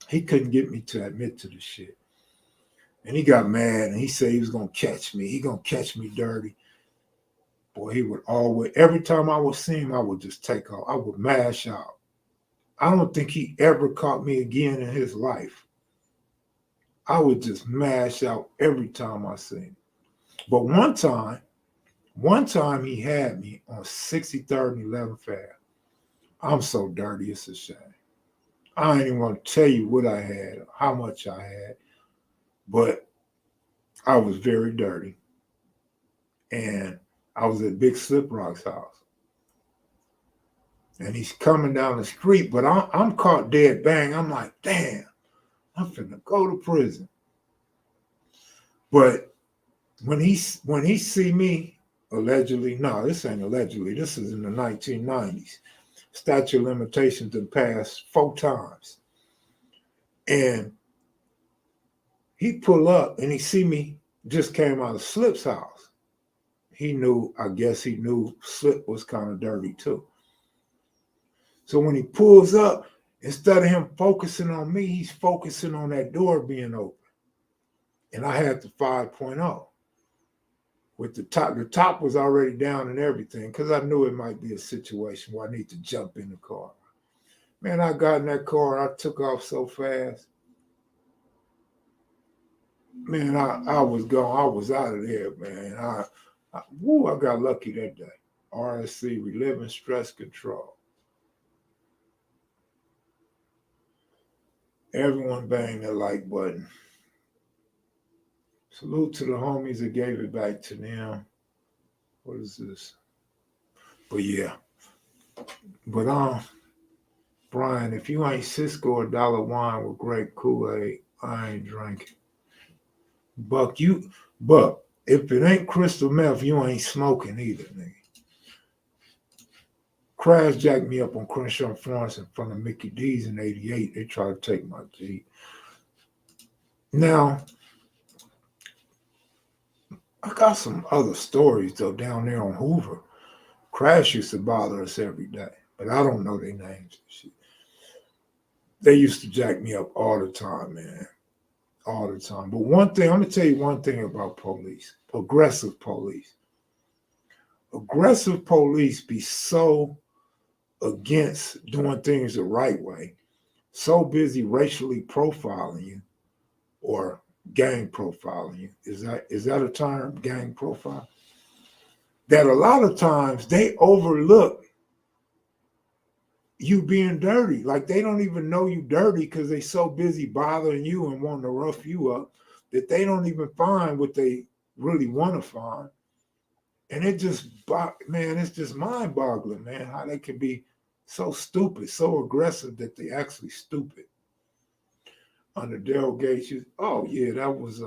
he couldn't get me to admit to the shit. And he got mad, and he said he was going to catch me. He going to catch me dirty. Boy, he would always, every time I would see him, I would just take off. I would mash out. I don't think he ever caught me again in his life. I would just mash out every time I see him. But one time he had me on 63rd and 11th Ave. I'm so dirty, it's a shame. I ain't even want to tell you what I had, or how much I had, but I was very dirty. And I was at Big Slip Rock's house. And he's coming down the street, but I'm caught dead bang. I'm like, damn, I'm finna go to prison. But when he see me, allegedly, no, this ain't allegedly, this is in the 1990s. Statute of limitations had passed 4 times. And he pull up and he see me, just came out of Slip's house. I guess he knew Slip was kind of dirty too. So when he pulls up, instead of him focusing on me, he's focusing on that door being open. And I had the 5.0. With the top was already down and everything, because I knew it might be a situation where I need to jump in the car. Man, I got in that car, I took off so fast. Man, I was gone. I was out of there, man. I got lucky that day. RSC, Reliving Stress Control. Everyone bang that like button. Salute to the homies that gave it back to them. What is this? But yeah. But Brian, if you ain't Cisco or Dollar Wine with grape Kool-Aid, I ain't drinking. Buck, if it ain't crystal meth, you ain't smoking either, nigga. Crash jacked me up on Crenshaw Florence in front of Mickey D's in 88. They tried to take my Jeep. Now, I got some other stories though down there on Hoover. Crash used to bother us every day, but I don't know their names. They used to jack me up all the time, man. All the time. But one thing, I'm gonna tell you one thing about police, aggressive police. Aggressive police be so against doing things the right way, so busy racially profiling you or gang profiling you. Is that a term, gang profile? That a lot of times they overlook you being dirty. Like they don't even know you dirty because they so busy bothering you and wanting to rough you up that they don't even find what they really want to find. And it just, man, it's just mind boggling, man, how they can be so stupid, so aggressive that they actually stupid. Under Daryl Gates, oh yeah, that was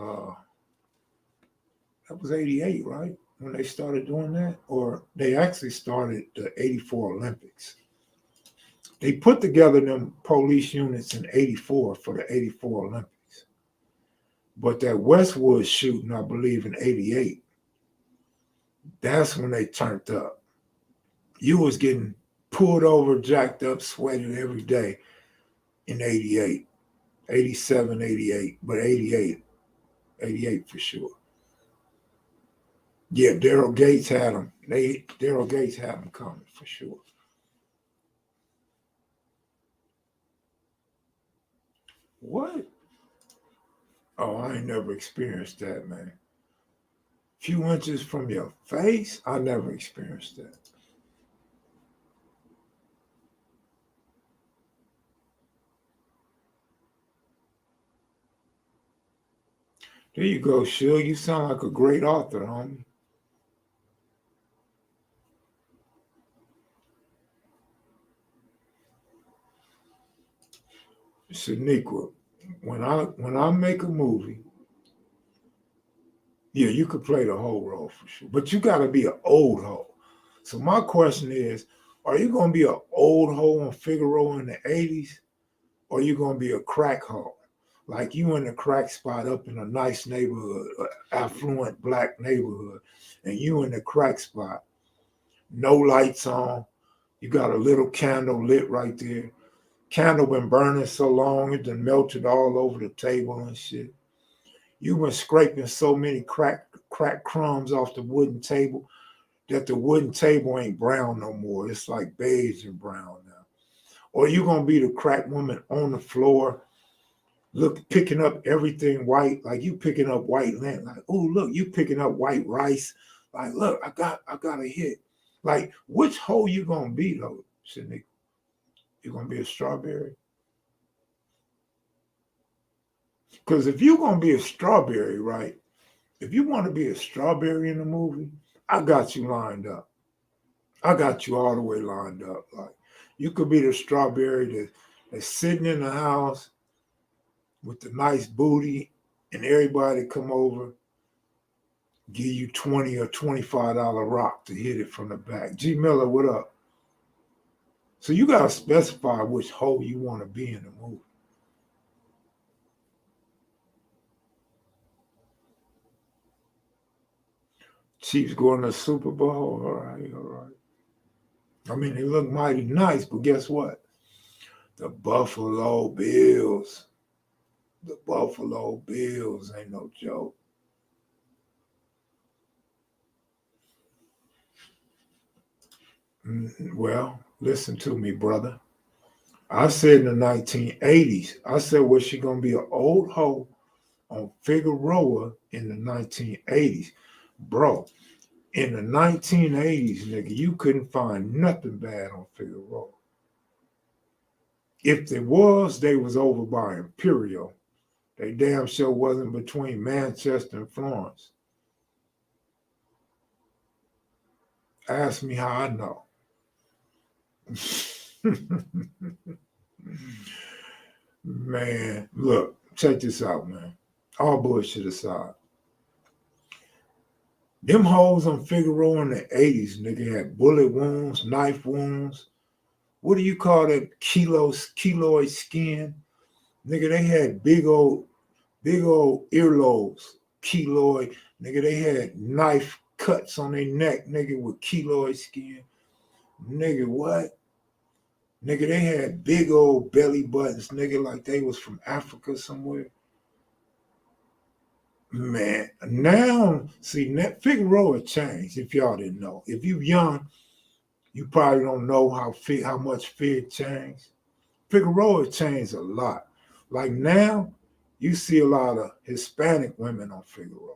88, right? When they started doing that? Or they actually started the 84 Olympics. They put together them police units in 84 for the 84 Olympics. But that Westwood shooting, I believe, in 88, that's when they turned up. You was getting pulled over, jacked up, sweated every day in 88, 87, 88, but 88 for sure. Yeah, Daryl Gates had them. Daryl Gates had them coming for sure. What? Oh, I ain't never experienced that, man. Few inches from your face? I never experienced that. There you go, Shug. You sound like a great author, homie. Shaniqua, when I make a movie, yeah, you could play the whole role for sure. But you gotta be an old hoe. So my question is, are you gonna be an old hoe on Figaro in the 80s? Or are you gonna be a crack hoe? Like you in a crack spot up in a nice neighborhood, affluent black neighborhood, and you in the crack spot, no lights on, you got a little candle lit right there. Candle been burning so long it done melted all over the table and shit. You been scraping so many crack crumbs off the wooden table that the wooden table ain't brown no more. It's like beige and brown now. Or you gonna be the crack woman on the floor, look, picking up everything white, like you picking up white lint, like, oh look, you picking up white rice. Like, look, I got a hit. Like, which hoe you gonna be though, Shanique? You gonna be a strawberry? Because if you're gonna be a strawberry, right? If you want to be a strawberry in the movie, I got you lined up. I got you all the way lined up. Like you could be the strawberry that's sitting in the house with the nice booty, and everybody come over, give you $20 or $25 rock to hit it from the back. G Miller, what up? So you gotta specify which hole you want to be in the movie. Chiefs going to the Super Bowl. All right, all right. I mean, they look mighty nice, but guess what? The Buffalo Bills. The Buffalo Bills ain't no joke. Well, listen to me, brother. I said in the 1980s, I said, was she going to be an old hoe on Figueroa in the 1980s? Bro, in the 1980s, nigga, you couldn't find nothing bad on Figueroa. If there was, they was over by Imperial. They damn sure wasn't between Manchester and Florence. Ask me how I know. Man, look, check this out, man. All bullshit aside. Them hoes on Figaro in the 80s, nigga, had bullet wounds, knife wounds. What do you call that? Keloid skin? Nigga, they had big old earlobes, keloid. Nigga, they had knife cuts on their neck, nigga, with keloid skin. Nigga, what? Nigga, they had big old belly buttons, nigga, like they was from Africa somewhere. Man, now, see, Figueroa changed, if y'all didn't know. If you young, you probably don't know how much Fig changed. Figueroa changed a lot. Like now, you see a lot of Hispanic women on Figueroa,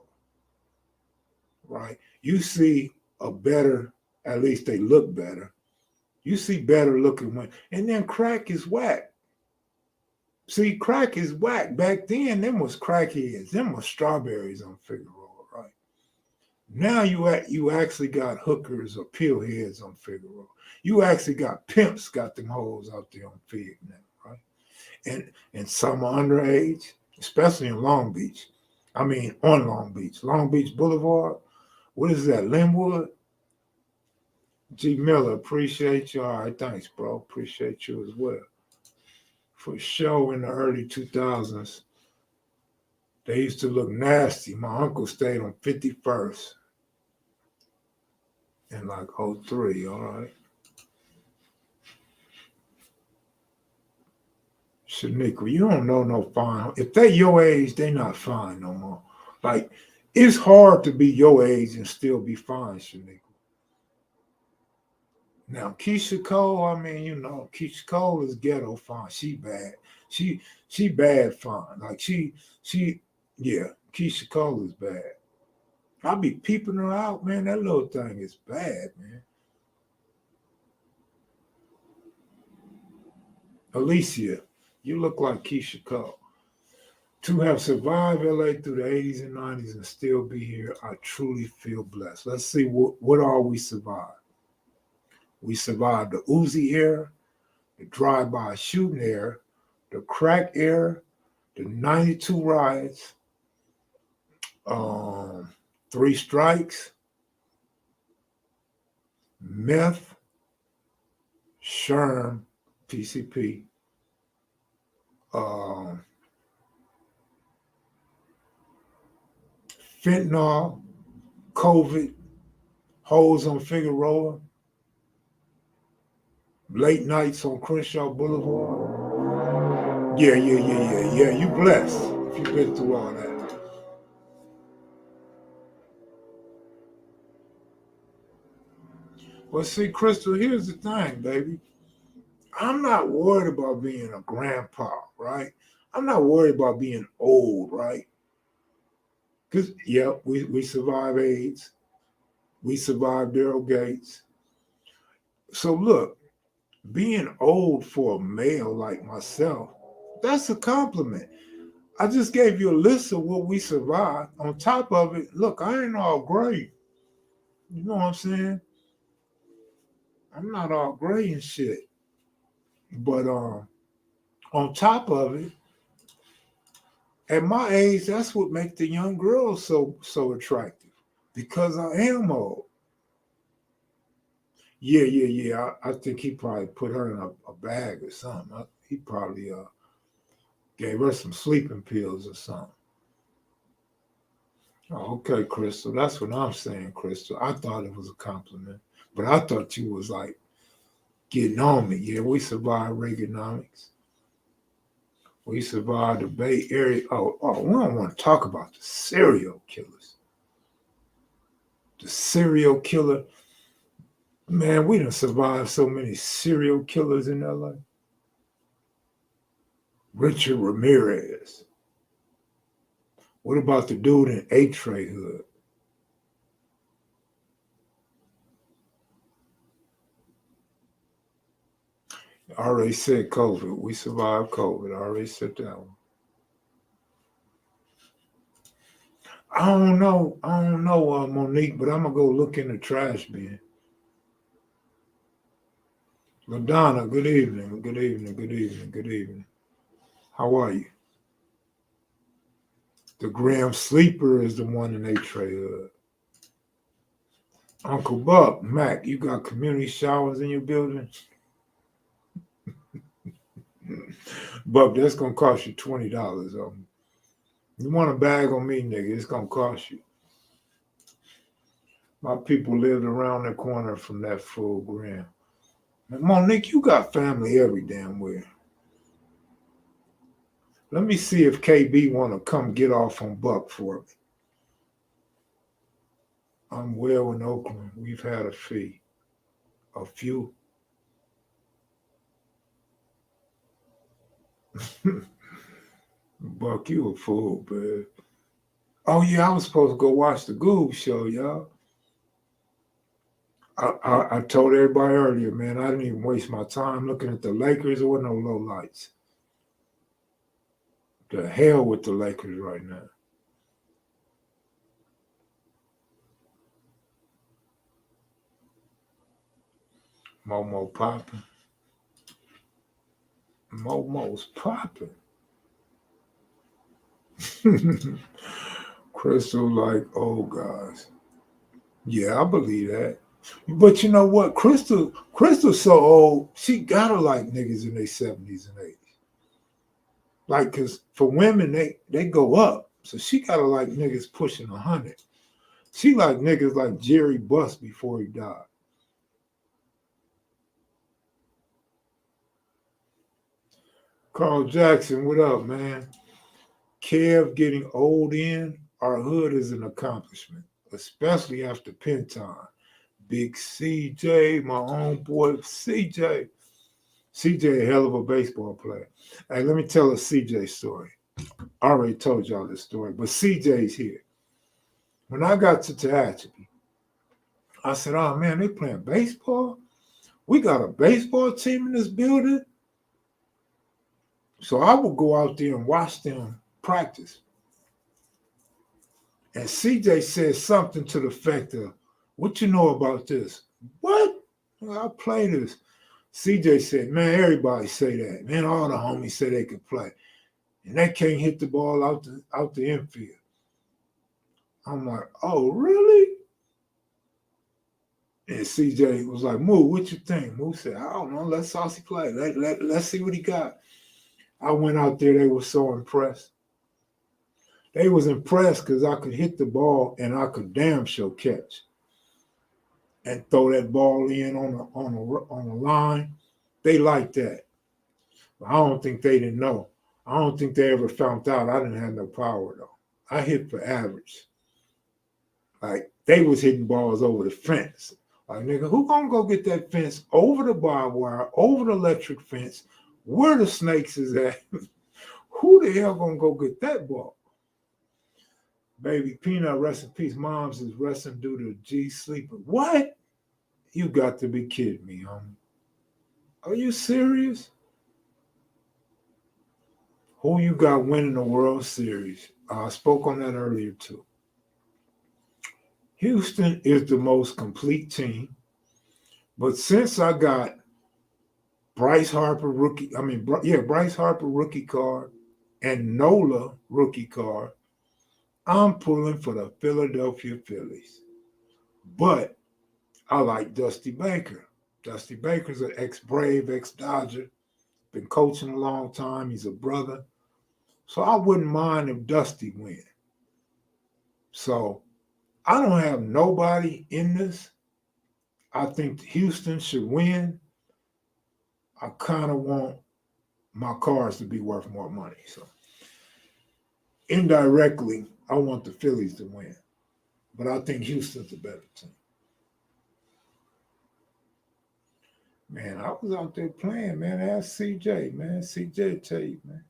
right? You see a better, at least they look better. You see better looking women. And then crack is whack. See, crack is whack. Back then, them was crackheads. Them was strawberries on Figueroa, right? Now you actually got hookers or pill heads on Figueroa. You actually got pimps got them hoes out there on Fig now, right? And some are underage, especially in Long Beach. I mean, on Long Beach Boulevard. What is that, Linwood? G. Miller, appreciate you. All right, thanks, bro. Appreciate you as well. For sure, in the early 2000s, they used to look nasty. My uncle stayed on 51st in like '03, all right? Shaniqua, you don't know no fine. If they your age, they not fine no more. Like, it's hard to be your age and still be fine, Shaniqua. Now, Keisha Cole, I mean, Keisha Cole is ghetto fine. She bad. She bad fine. Like yeah, Keisha Cole is bad. I be peeping her out, man. That little thing is bad, man. Alicia, you look like Keisha Cole. To have survived LA through the 80s and 90s and still be here, I truly feel blessed. Let's see what all we survived. We survived the Uzi era, the drive-by shooting era, the crack era, the 92 riots, three strikes, meth, Sherm, PCP, fentanyl, COVID, holes on Figueroa, late nights on Crenshaw Boulevard. Yeah. You blessed if you've been through all that. Well, see, Crystal, here's the thing, baby. I'm not worried about being a grandpa, right? I'm not worried about being old, right? Because, yeah, we survived AIDS. We survived Daryl Gates. So, look, being old for a male like myself, that's a compliment. I just gave you a list of what we survived. On top of it, look, I ain't all great. You know what I'm saying? I'm not all gray and shit. But on top of it, at my age, that's what makes the young girls so attractive. Because I am old. Yeah. I think he probably put her in a bag or something. He probably gave her some sleeping pills or something. Oh, okay, Crystal. That's what I'm saying, Crystal. I thought it was a compliment. But I thought you was like getting on me. Yeah, we survived Reaganomics. We survived the Bay Area. We don't want to talk about the serial killers. The serial killer. Man, we done survived so many serial killers in LA. Richard Ramirez. What about the dude in A-Tray Hood? I already said COVID. We survived COVID. I already said that one. I don't know, Monique, but I'm gonna go look in the trash bin. LaDonna, good evening. Good evening. How are you? The Graham Sleeper is the one in A-Tray Hood. Uncle Buck, Mac, you got community showers in your building? Buck, that's gonna cost you $20. You want a bag on me, nigga? It's gonna cost you. My people lived around the corner from that full gram. Monique, you got family every damn where. Let me see if KB want to come get off on Buck for me. I'm well in Oakland. We've had a fee. A few. Buck, you a fool, man. Oh yeah, I was supposed to go watch the Goob show, y'all. I told everybody earlier, man, I didn't even waste my time looking at the Lakers or no low lights. The hell with the Lakers right now. Momo popping. Momo's popping. Crystal like old guys. Yeah, I believe that. But you know what? Crystal's so old, she gotta like niggas in their 70s and 80s. Like, cause for women, they go up. So she gotta like niggas pushing 100. She like niggas like Jerry Buss before he died. Carl Jackson, what up, man? Kev getting old in our hood is an accomplishment, especially after pen time. Big CJ, my own boy CJ. CJ, a hell of a baseball player. Hey, let me tell a CJ story. I already told y'all this story, but CJ's here. When I got to Tehachapi, I said, oh man, they playing baseball? We got a baseball team in this building? So I would go out there and watch them practice. And CJ said something to the effect of, what you know about this? What? Well, I play this. CJ said, man, everybody say that. Man, all the homies say they could play. And they can't hit the ball out the infield. I'm like, oh, really? And CJ was like, Moo, what you think? Moo said, I don't know. Let Saucy play. Let's see what he got. I went out there. They were so impressed. They was impressed because I could hit the ball and I could damn sure catch and throw that ball in on the line. They liked that. But I don't think they didn't know. I don't think they ever found out I didn't have no power though. I hit for average. Like they was hitting balls over the fence. Like nigga, who gonna go get that fence over the barbed wire, over the electric fence, where the snakes is at? Who the hell gonna go get that ball? Baby Peanut, rest in peace. Mom's is resting due to G sleeping. What? You got to be kidding me, homie. Are you serious? Who you got winning the World Series? I spoke on that earlier too. Houston is the most complete team, but since I got Bryce Harper Bryce Harper rookie card and Nola rookie card, I'm pulling for the Philadelphia Phillies. But I like Dusty Baker. Dusty Baker's an ex-Brave, ex-Dodger, been coaching a long time. He's a brother. So I wouldn't mind if Dusty win. So I don't have nobody in this. I think Houston should win. I kind of want my cars to be worth more money. So indirectly, I want the Phillies to win. But I think Houston's a better team. Man, I was out there playing, man. Ask CJ, man. CJ tell you, man.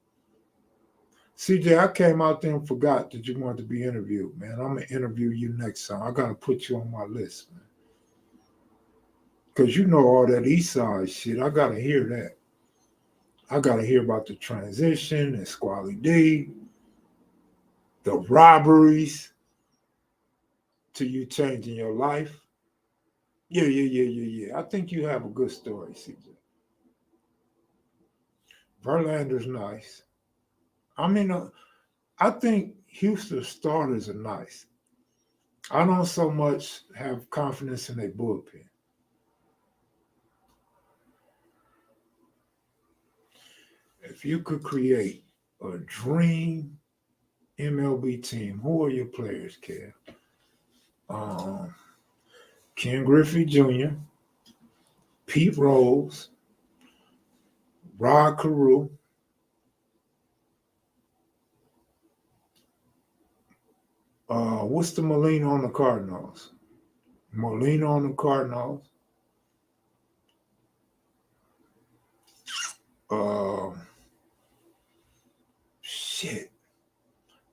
CJ, I came out there and forgot that you wanted to be interviewed, man. I'm going to interview you next time. I got to put you on my list, man. Because you know all that East Side shit. I got to hear that. I got to hear about the transition and Squally D, the robberies to you changing your life. Yeah. I think you have a good story, CJ. Verlander's nice. I mean, I think Houston starters are nice. I don't so much have confidence in their bullpen. If you could create a dream MLB team, who are your players, Kev? Ken Griffey Jr., Pete Rose, Rod Carew, what's the Molina on the Cardinals? Molina on the Cardinals. Uh, shit.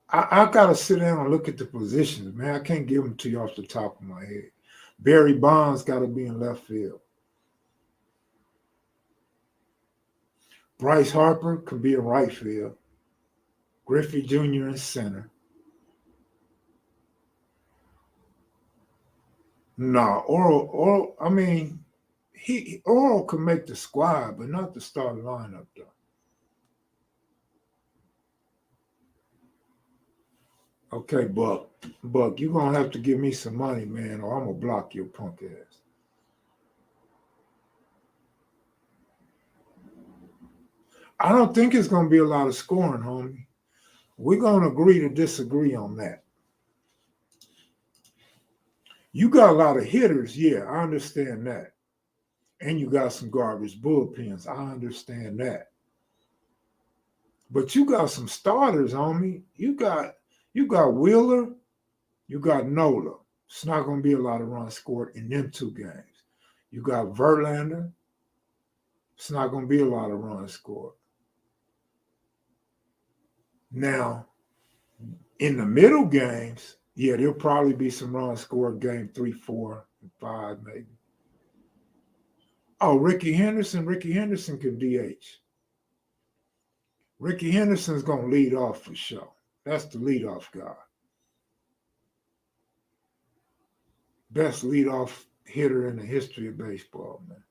I gotta sit down and look at the positions, man. I can't give them to you off the top of my head. Barry Bonds got to be in left field. Bryce Harper could be in right field. Griffey Jr. in center. No, Oral. I mean, Oral could make the squad, but not the starting lineup though. Okay, Buck, you're gonna have to give me some money, man, or I'm gonna block your punk ass. I don't think it's gonna be a lot of scoring, homie. We're gonna agree to disagree on that. You got a lot of hitters, yeah, I understand that. And you got some garbage bullpens, I understand that. But you got some starters, homie. You got Wheeler, you got Nola. It's not going to be a lot of runs scored in them two games. You got Verlander. It's not going to be a lot of runs scored. Now, in the middle games, yeah, there'll probably be some runs scored game 3, 4, and 5, maybe. Oh, Ricky Henderson can DH. Ricky Henderson's going to lead off for sure. That's the leadoff guy. Best leadoff hitter in the history of baseball, man.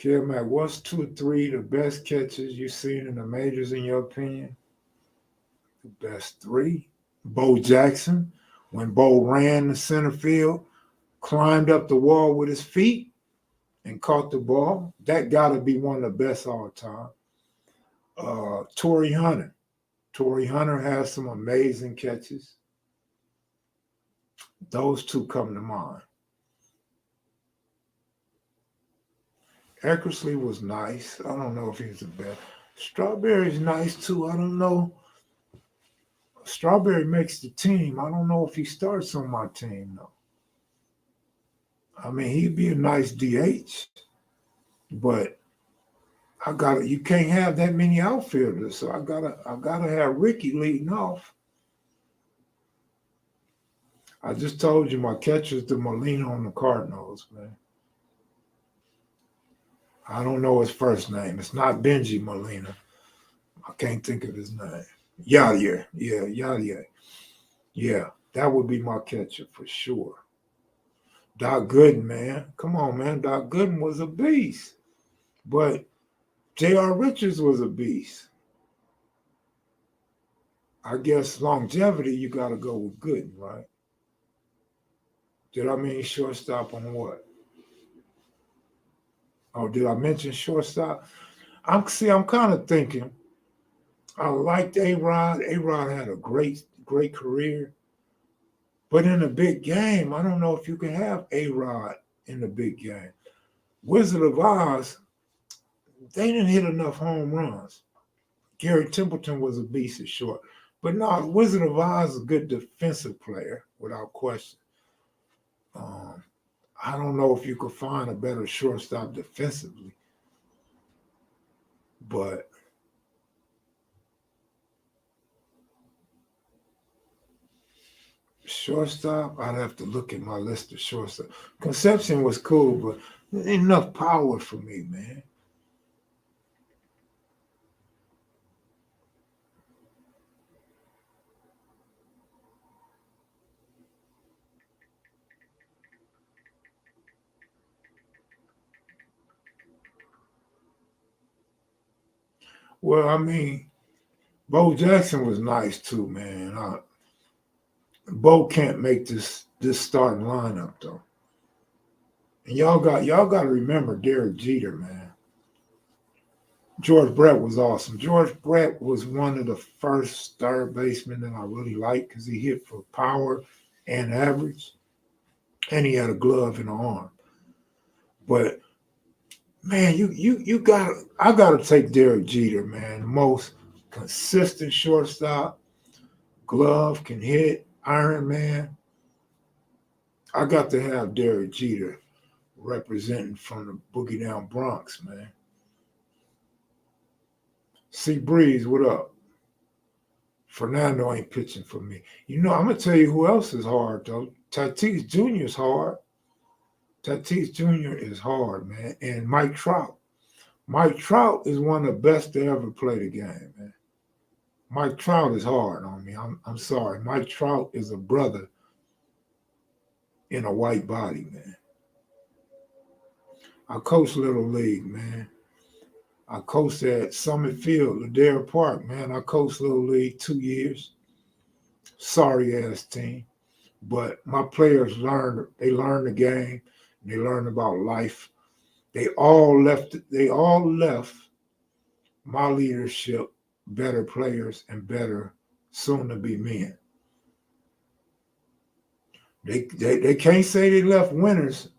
Mac, what's 2 or 3 the best catches you've seen in the majors in your opinion? The best 3? Bo Jackson, when Bo ran the center field, climbed up the wall with his feet and caught the ball. That got to be one of the best all time. Torrey Hunter. Torrey Hunter has some amazing catches. Those 2 come to mind. Eckersley was nice. I don't know if he's the best. Strawberry's nice too. I don't know. Strawberry makes the team. I don't know if he starts on my team though. I mean, he'd be a nice DH, but you can't have that many outfielders, so I gotta have Ricky leading off. I just told you my catcher's the Molina on the Cardinals, man. I don't know his first name. It's not Benji Molina. I can't think of his name. Yadier. Yeah, Yadier. Yeah, that would be my catcher for sure. Doc Gooden, man. Come on, man. Doc Gooden was a beast. But J.R. Richards was a beast. I guess longevity, you got to go with Gooden, right? Did I mean shortstop on what? Oh, did I mention shortstop? I'm kind of thinking. I liked A-Rod. A-Rod had a great career. But in a big game, I don't know if you can have A-Rod in the big game. Wizard of Oz, they didn't hit enough home runs. Gary Templeton was a beast at short. But no, Wizard of Oz is a good defensive player, without question. I don't know if you could find a better shortstop defensively. But shortstop, I'd have to look at my list of shortstop. Conception was cool, but there ain't enough power for me, man. Well, I mean, Bo Jackson was nice too, man. Bo can't make this starting lineup though. And y'all got to remember Derek Jeter, man. George Brett was awesome. George Brett was one of the first third basemen that I really liked because he hit for power and average, and he had a glove in the arm. But man, you got I gotta take Derek Jeter, man. The most consistent shortstop, glove can hit, Iron Man. I got to have Derek Jeter representing from the Boogie Down Bronx, man. C Breeze, what up? Fernando ain't pitching for me. You know, I'm gonna tell you who else is hard though. Tatis Jr. is hard. Tatis Jr. is hard, man. And Mike Trout. Mike Trout is one of the best to ever play the game, man. Mike Trout is hard on me. I'm sorry. Mike Trout is a brother in a white body, man. I coach Little League, man. I coached at Summit Field, Ladera Park, man. I coached Little League 2 years. Sorry ass team. But my players learned the game, and they learned about life. They all left my leadership better players and better soon to be men. They can't say they left winners.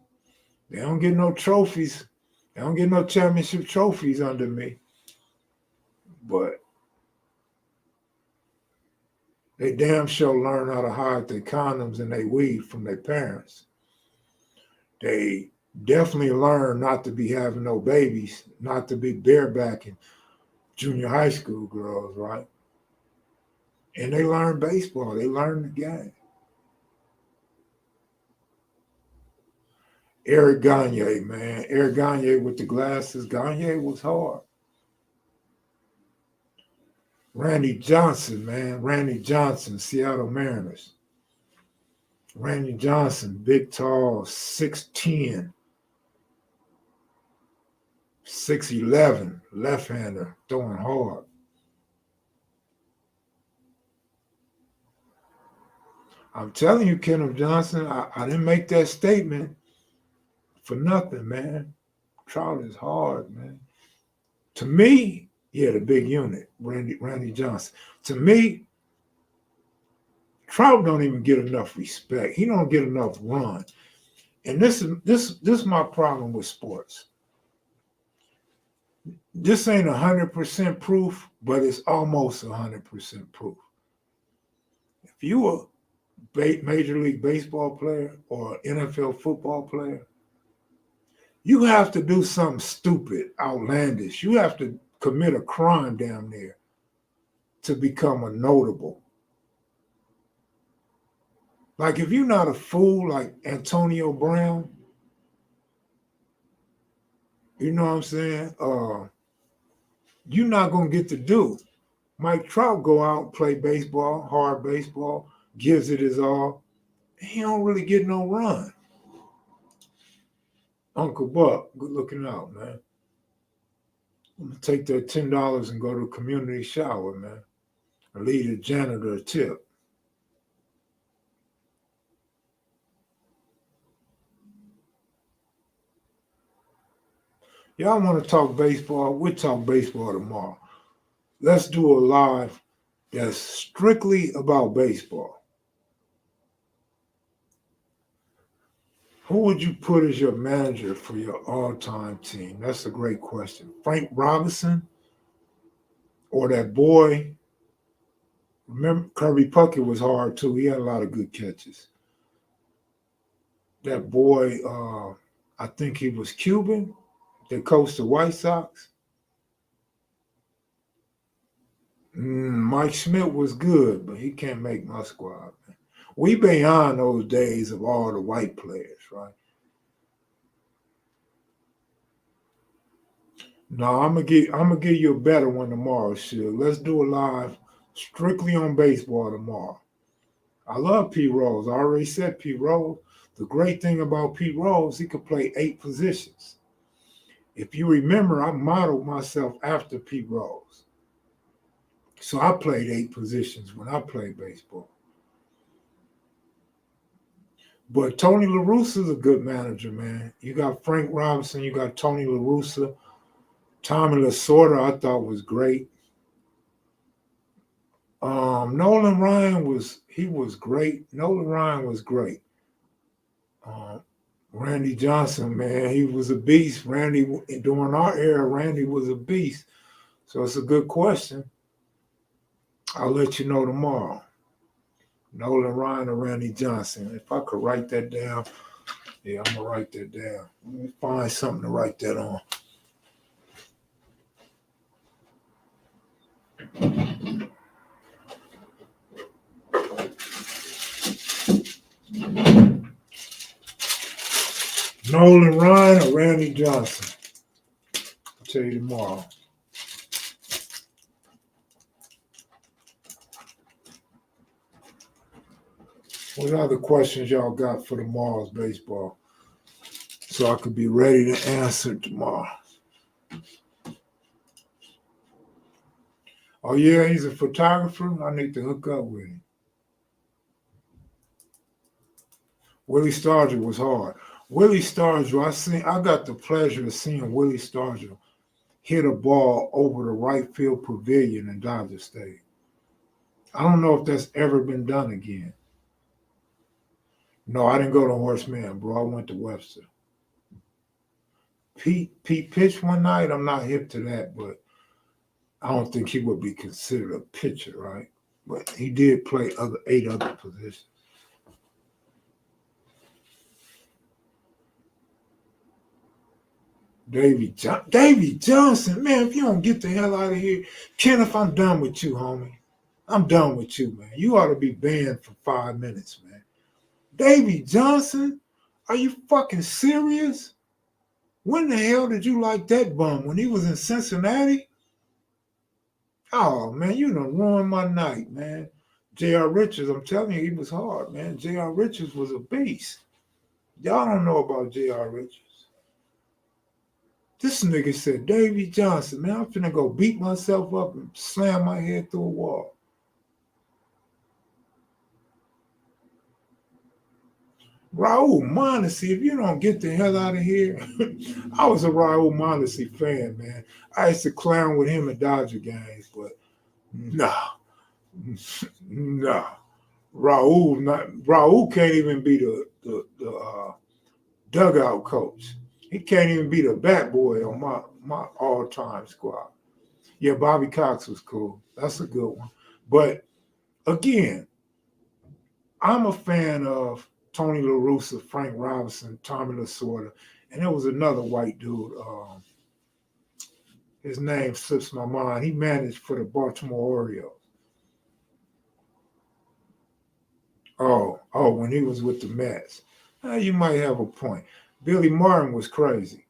They don't get no trophies. They don't get no championship trophies under me. But they damn sure learn how to hide their condoms and their weed from their parents. They definitely learn not to be having no babies, not to be barebacking junior high school girls, right? And they learn baseball. They learn the game. Eric Gagne, man. Eric Gagne with the glasses. Gagne was hard. Randy Johnson, man. Randy Johnson, Seattle Mariners. Randy Johnson, big, tall, 6'10", 6'11", left-hander, throwing hard. I'm telling you, Kenneth Johnson, I didn't make that statement for nothing, man. Trout is hard, man. To me, yeah, the big unit, Randy Johnson. To me, Trout don't even get enough respect. He don't get enough run. And this is my problem with sports. This ain't 100% proof, but it's almost 100% proof. If you a Major League Baseball player or NFL football player, you have to do something stupid, outlandish. You have to commit a crime down there to become a notable. Like if you're not a fool like Antonio Brown, you know what I'm saying? You're not gonna get to do. Mike Trout go out, play baseball, hard baseball, gives it his all. He don't really get no run. Uncle Buck, good looking out, man. I'm gonna take that $10 and go to a community shower, man. Or leave the janitor a tip. Y'all want to talk baseball? We'll talk baseball tomorrow. Let's do a live that's strictly about baseball. Who would you put as your manager for your all-time team? That's a great question. Frank Robinson or that boy? Remember, Kirby Puckett was hard too. He had a lot of good catches. That boy, I think he was Cuban, that coached the White Sox. Mike Schmidt was good, but he can't make my squad. Man. We beyond those days of all the white players, right? No, I'm gonna give you a better one tomorrow, shit. Let's do a live strictly on baseball tomorrow. I love Pete Rose. I already said Pete Rose. The great thing about Pete Rose, he could play 8 positions. If you remember, I modeled myself after Pete Rose. So I played 8 positions when I played baseball. But Tony La Russa's a good manager, man. You got Frank Robinson, you got Tony La Russa. Tommy Lasorda, I thought was great. Nolan Ryan was great. Nolan Ryan was great. Um, Randy Johnson, man, he was a beast. Randy, during our era, Randy was a beast. So it's a good question. I'll let you know tomorrow. Nolan Ryan or Randy Johnson. If I could write that down, yeah, I'm gonna write that down. Let me find something to write that on. Nolan Ryan or Randy Johnson. I'll tell you tomorrow. What other questions y'all got for tomorrow's baseball? So I could be ready to answer tomorrow. Oh yeah, he's a photographer. I need to hook up with him. Willie Stargell was hard. Willie Stargell, I got the pleasure of seeing Willie Stargell hit a ball over the right field pavilion in Dodger Stadium. I don't know if that's ever been done again. No, I didn't go to Horseman, bro. I went to Webster. Pete pitched one night. I'm not hip to that, but I don't think he would be considered a pitcher, right? But he did play 8 other positions. Davy Johnson, man, if you don't get the hell out of here, Kenneth, I'm done with you, homie. I'm done with you, man. You ought to be banned for 5 minutes, man. Davy Johnson? Are you fucking serious? When the hell did you like that bum? When he was in Cincinnati? Oh, man, you done ruined my night, man. J.R. Richards, I'm telling you, he was hard, man. J.R. Richards was a beast. Y'all don't know about J.R. Richards. This nigga said, Davy Johnson, man, I'm finna go beat myself up and slam my head through a wall. Raul Mondesi, if you don't get the hell out of here. I was a Raul Mondesi fan, man. I used to clown with him at Dodger games, but no. Raul can't even be the dugout coach. He can't even be the bat boy on my all-time squad. Yeah, Bobby Cox was cool. That's a good one. But again, I'm a fan of Tony La Russa, Frank Robinson, Tommy Lasorda, and there was another white dude. His name slips my mind. He managed for the Baltimore Orioles. Oh, when he was with the Mets. You might have a point. Billy Martin was crazy.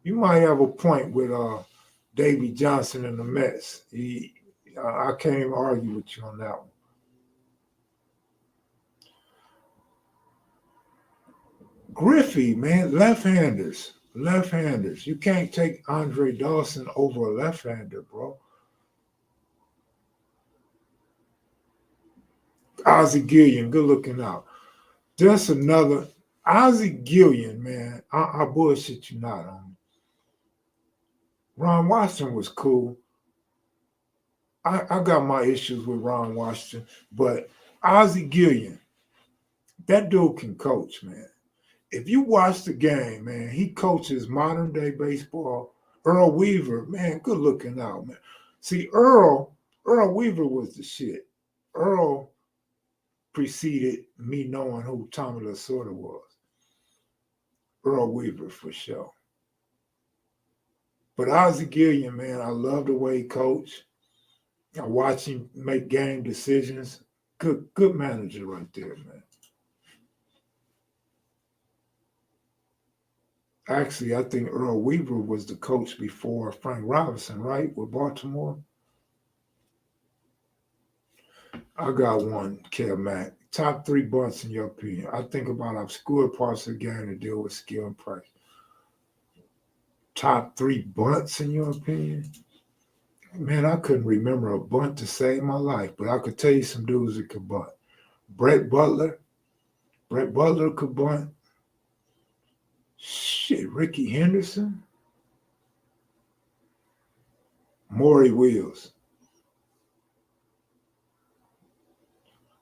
You might have a point with Davy Johnson and the Mets. I can't even argue with you on that one. Griffey, man, left-handers. You can't take Andre Dawson over a left-hander, bro. Ozzie Gillian, good looking out. Just another Ozzie Gillian, man. I bullshit you not on me. Ron Washington was cool. I got my issues with Ron Washington, but Ozzie Gillian, that dude can coach, man. If you watch the game, man, he coaches modern day baseball. Earl Weaver, man, good looking out, man. See, Earl Weaver was the shit. Earl preceded me knowing who Tommy Lasorda was. Earl Weaver for sure. But Ozzie Gillian, man, I love the way he coached. I watch him make game decisions. Good manager right there, man. Actually, I think Earl Weaver was the coach before Frank Robinson, right, with Baltimore. I got one, Kev Mac. Top 3 bunts in your opinion. I think about obscure parts of the game to deal with skill and price. Top 3 bunts in your opinion? Man, I couldn't remember a bunt to save my life, but I could tell you some dudes that could bunt. Brett Butler could bunt. Shit, Ricky Henderson. Maury Wills.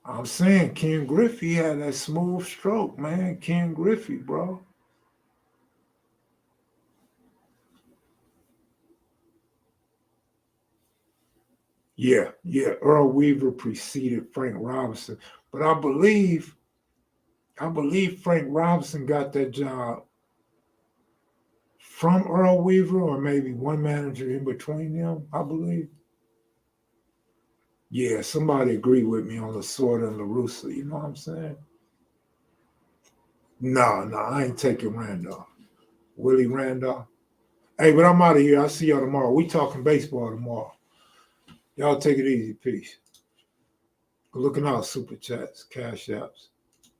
I'm saying Ken Griffey had that smooth stroke, man. Ken Griffey, bro. Yeah, yeah. Earl Weaver preceded Frank Robinson, but I believe Frank Robinson got that job from Earl Weaver, or maybe one manager in between them. I believe. Yeah, somebody agree with me on Lasorda and LaRussa. You know what I'm saying? No, no, I ain't taking Randolph. Willie Randolph. Hey, but I'm out of here. I'll see y'all tomorrow. We talking baseball tomorrow. Y'all take it easy. Peace. Looking out, super chats, cash apps.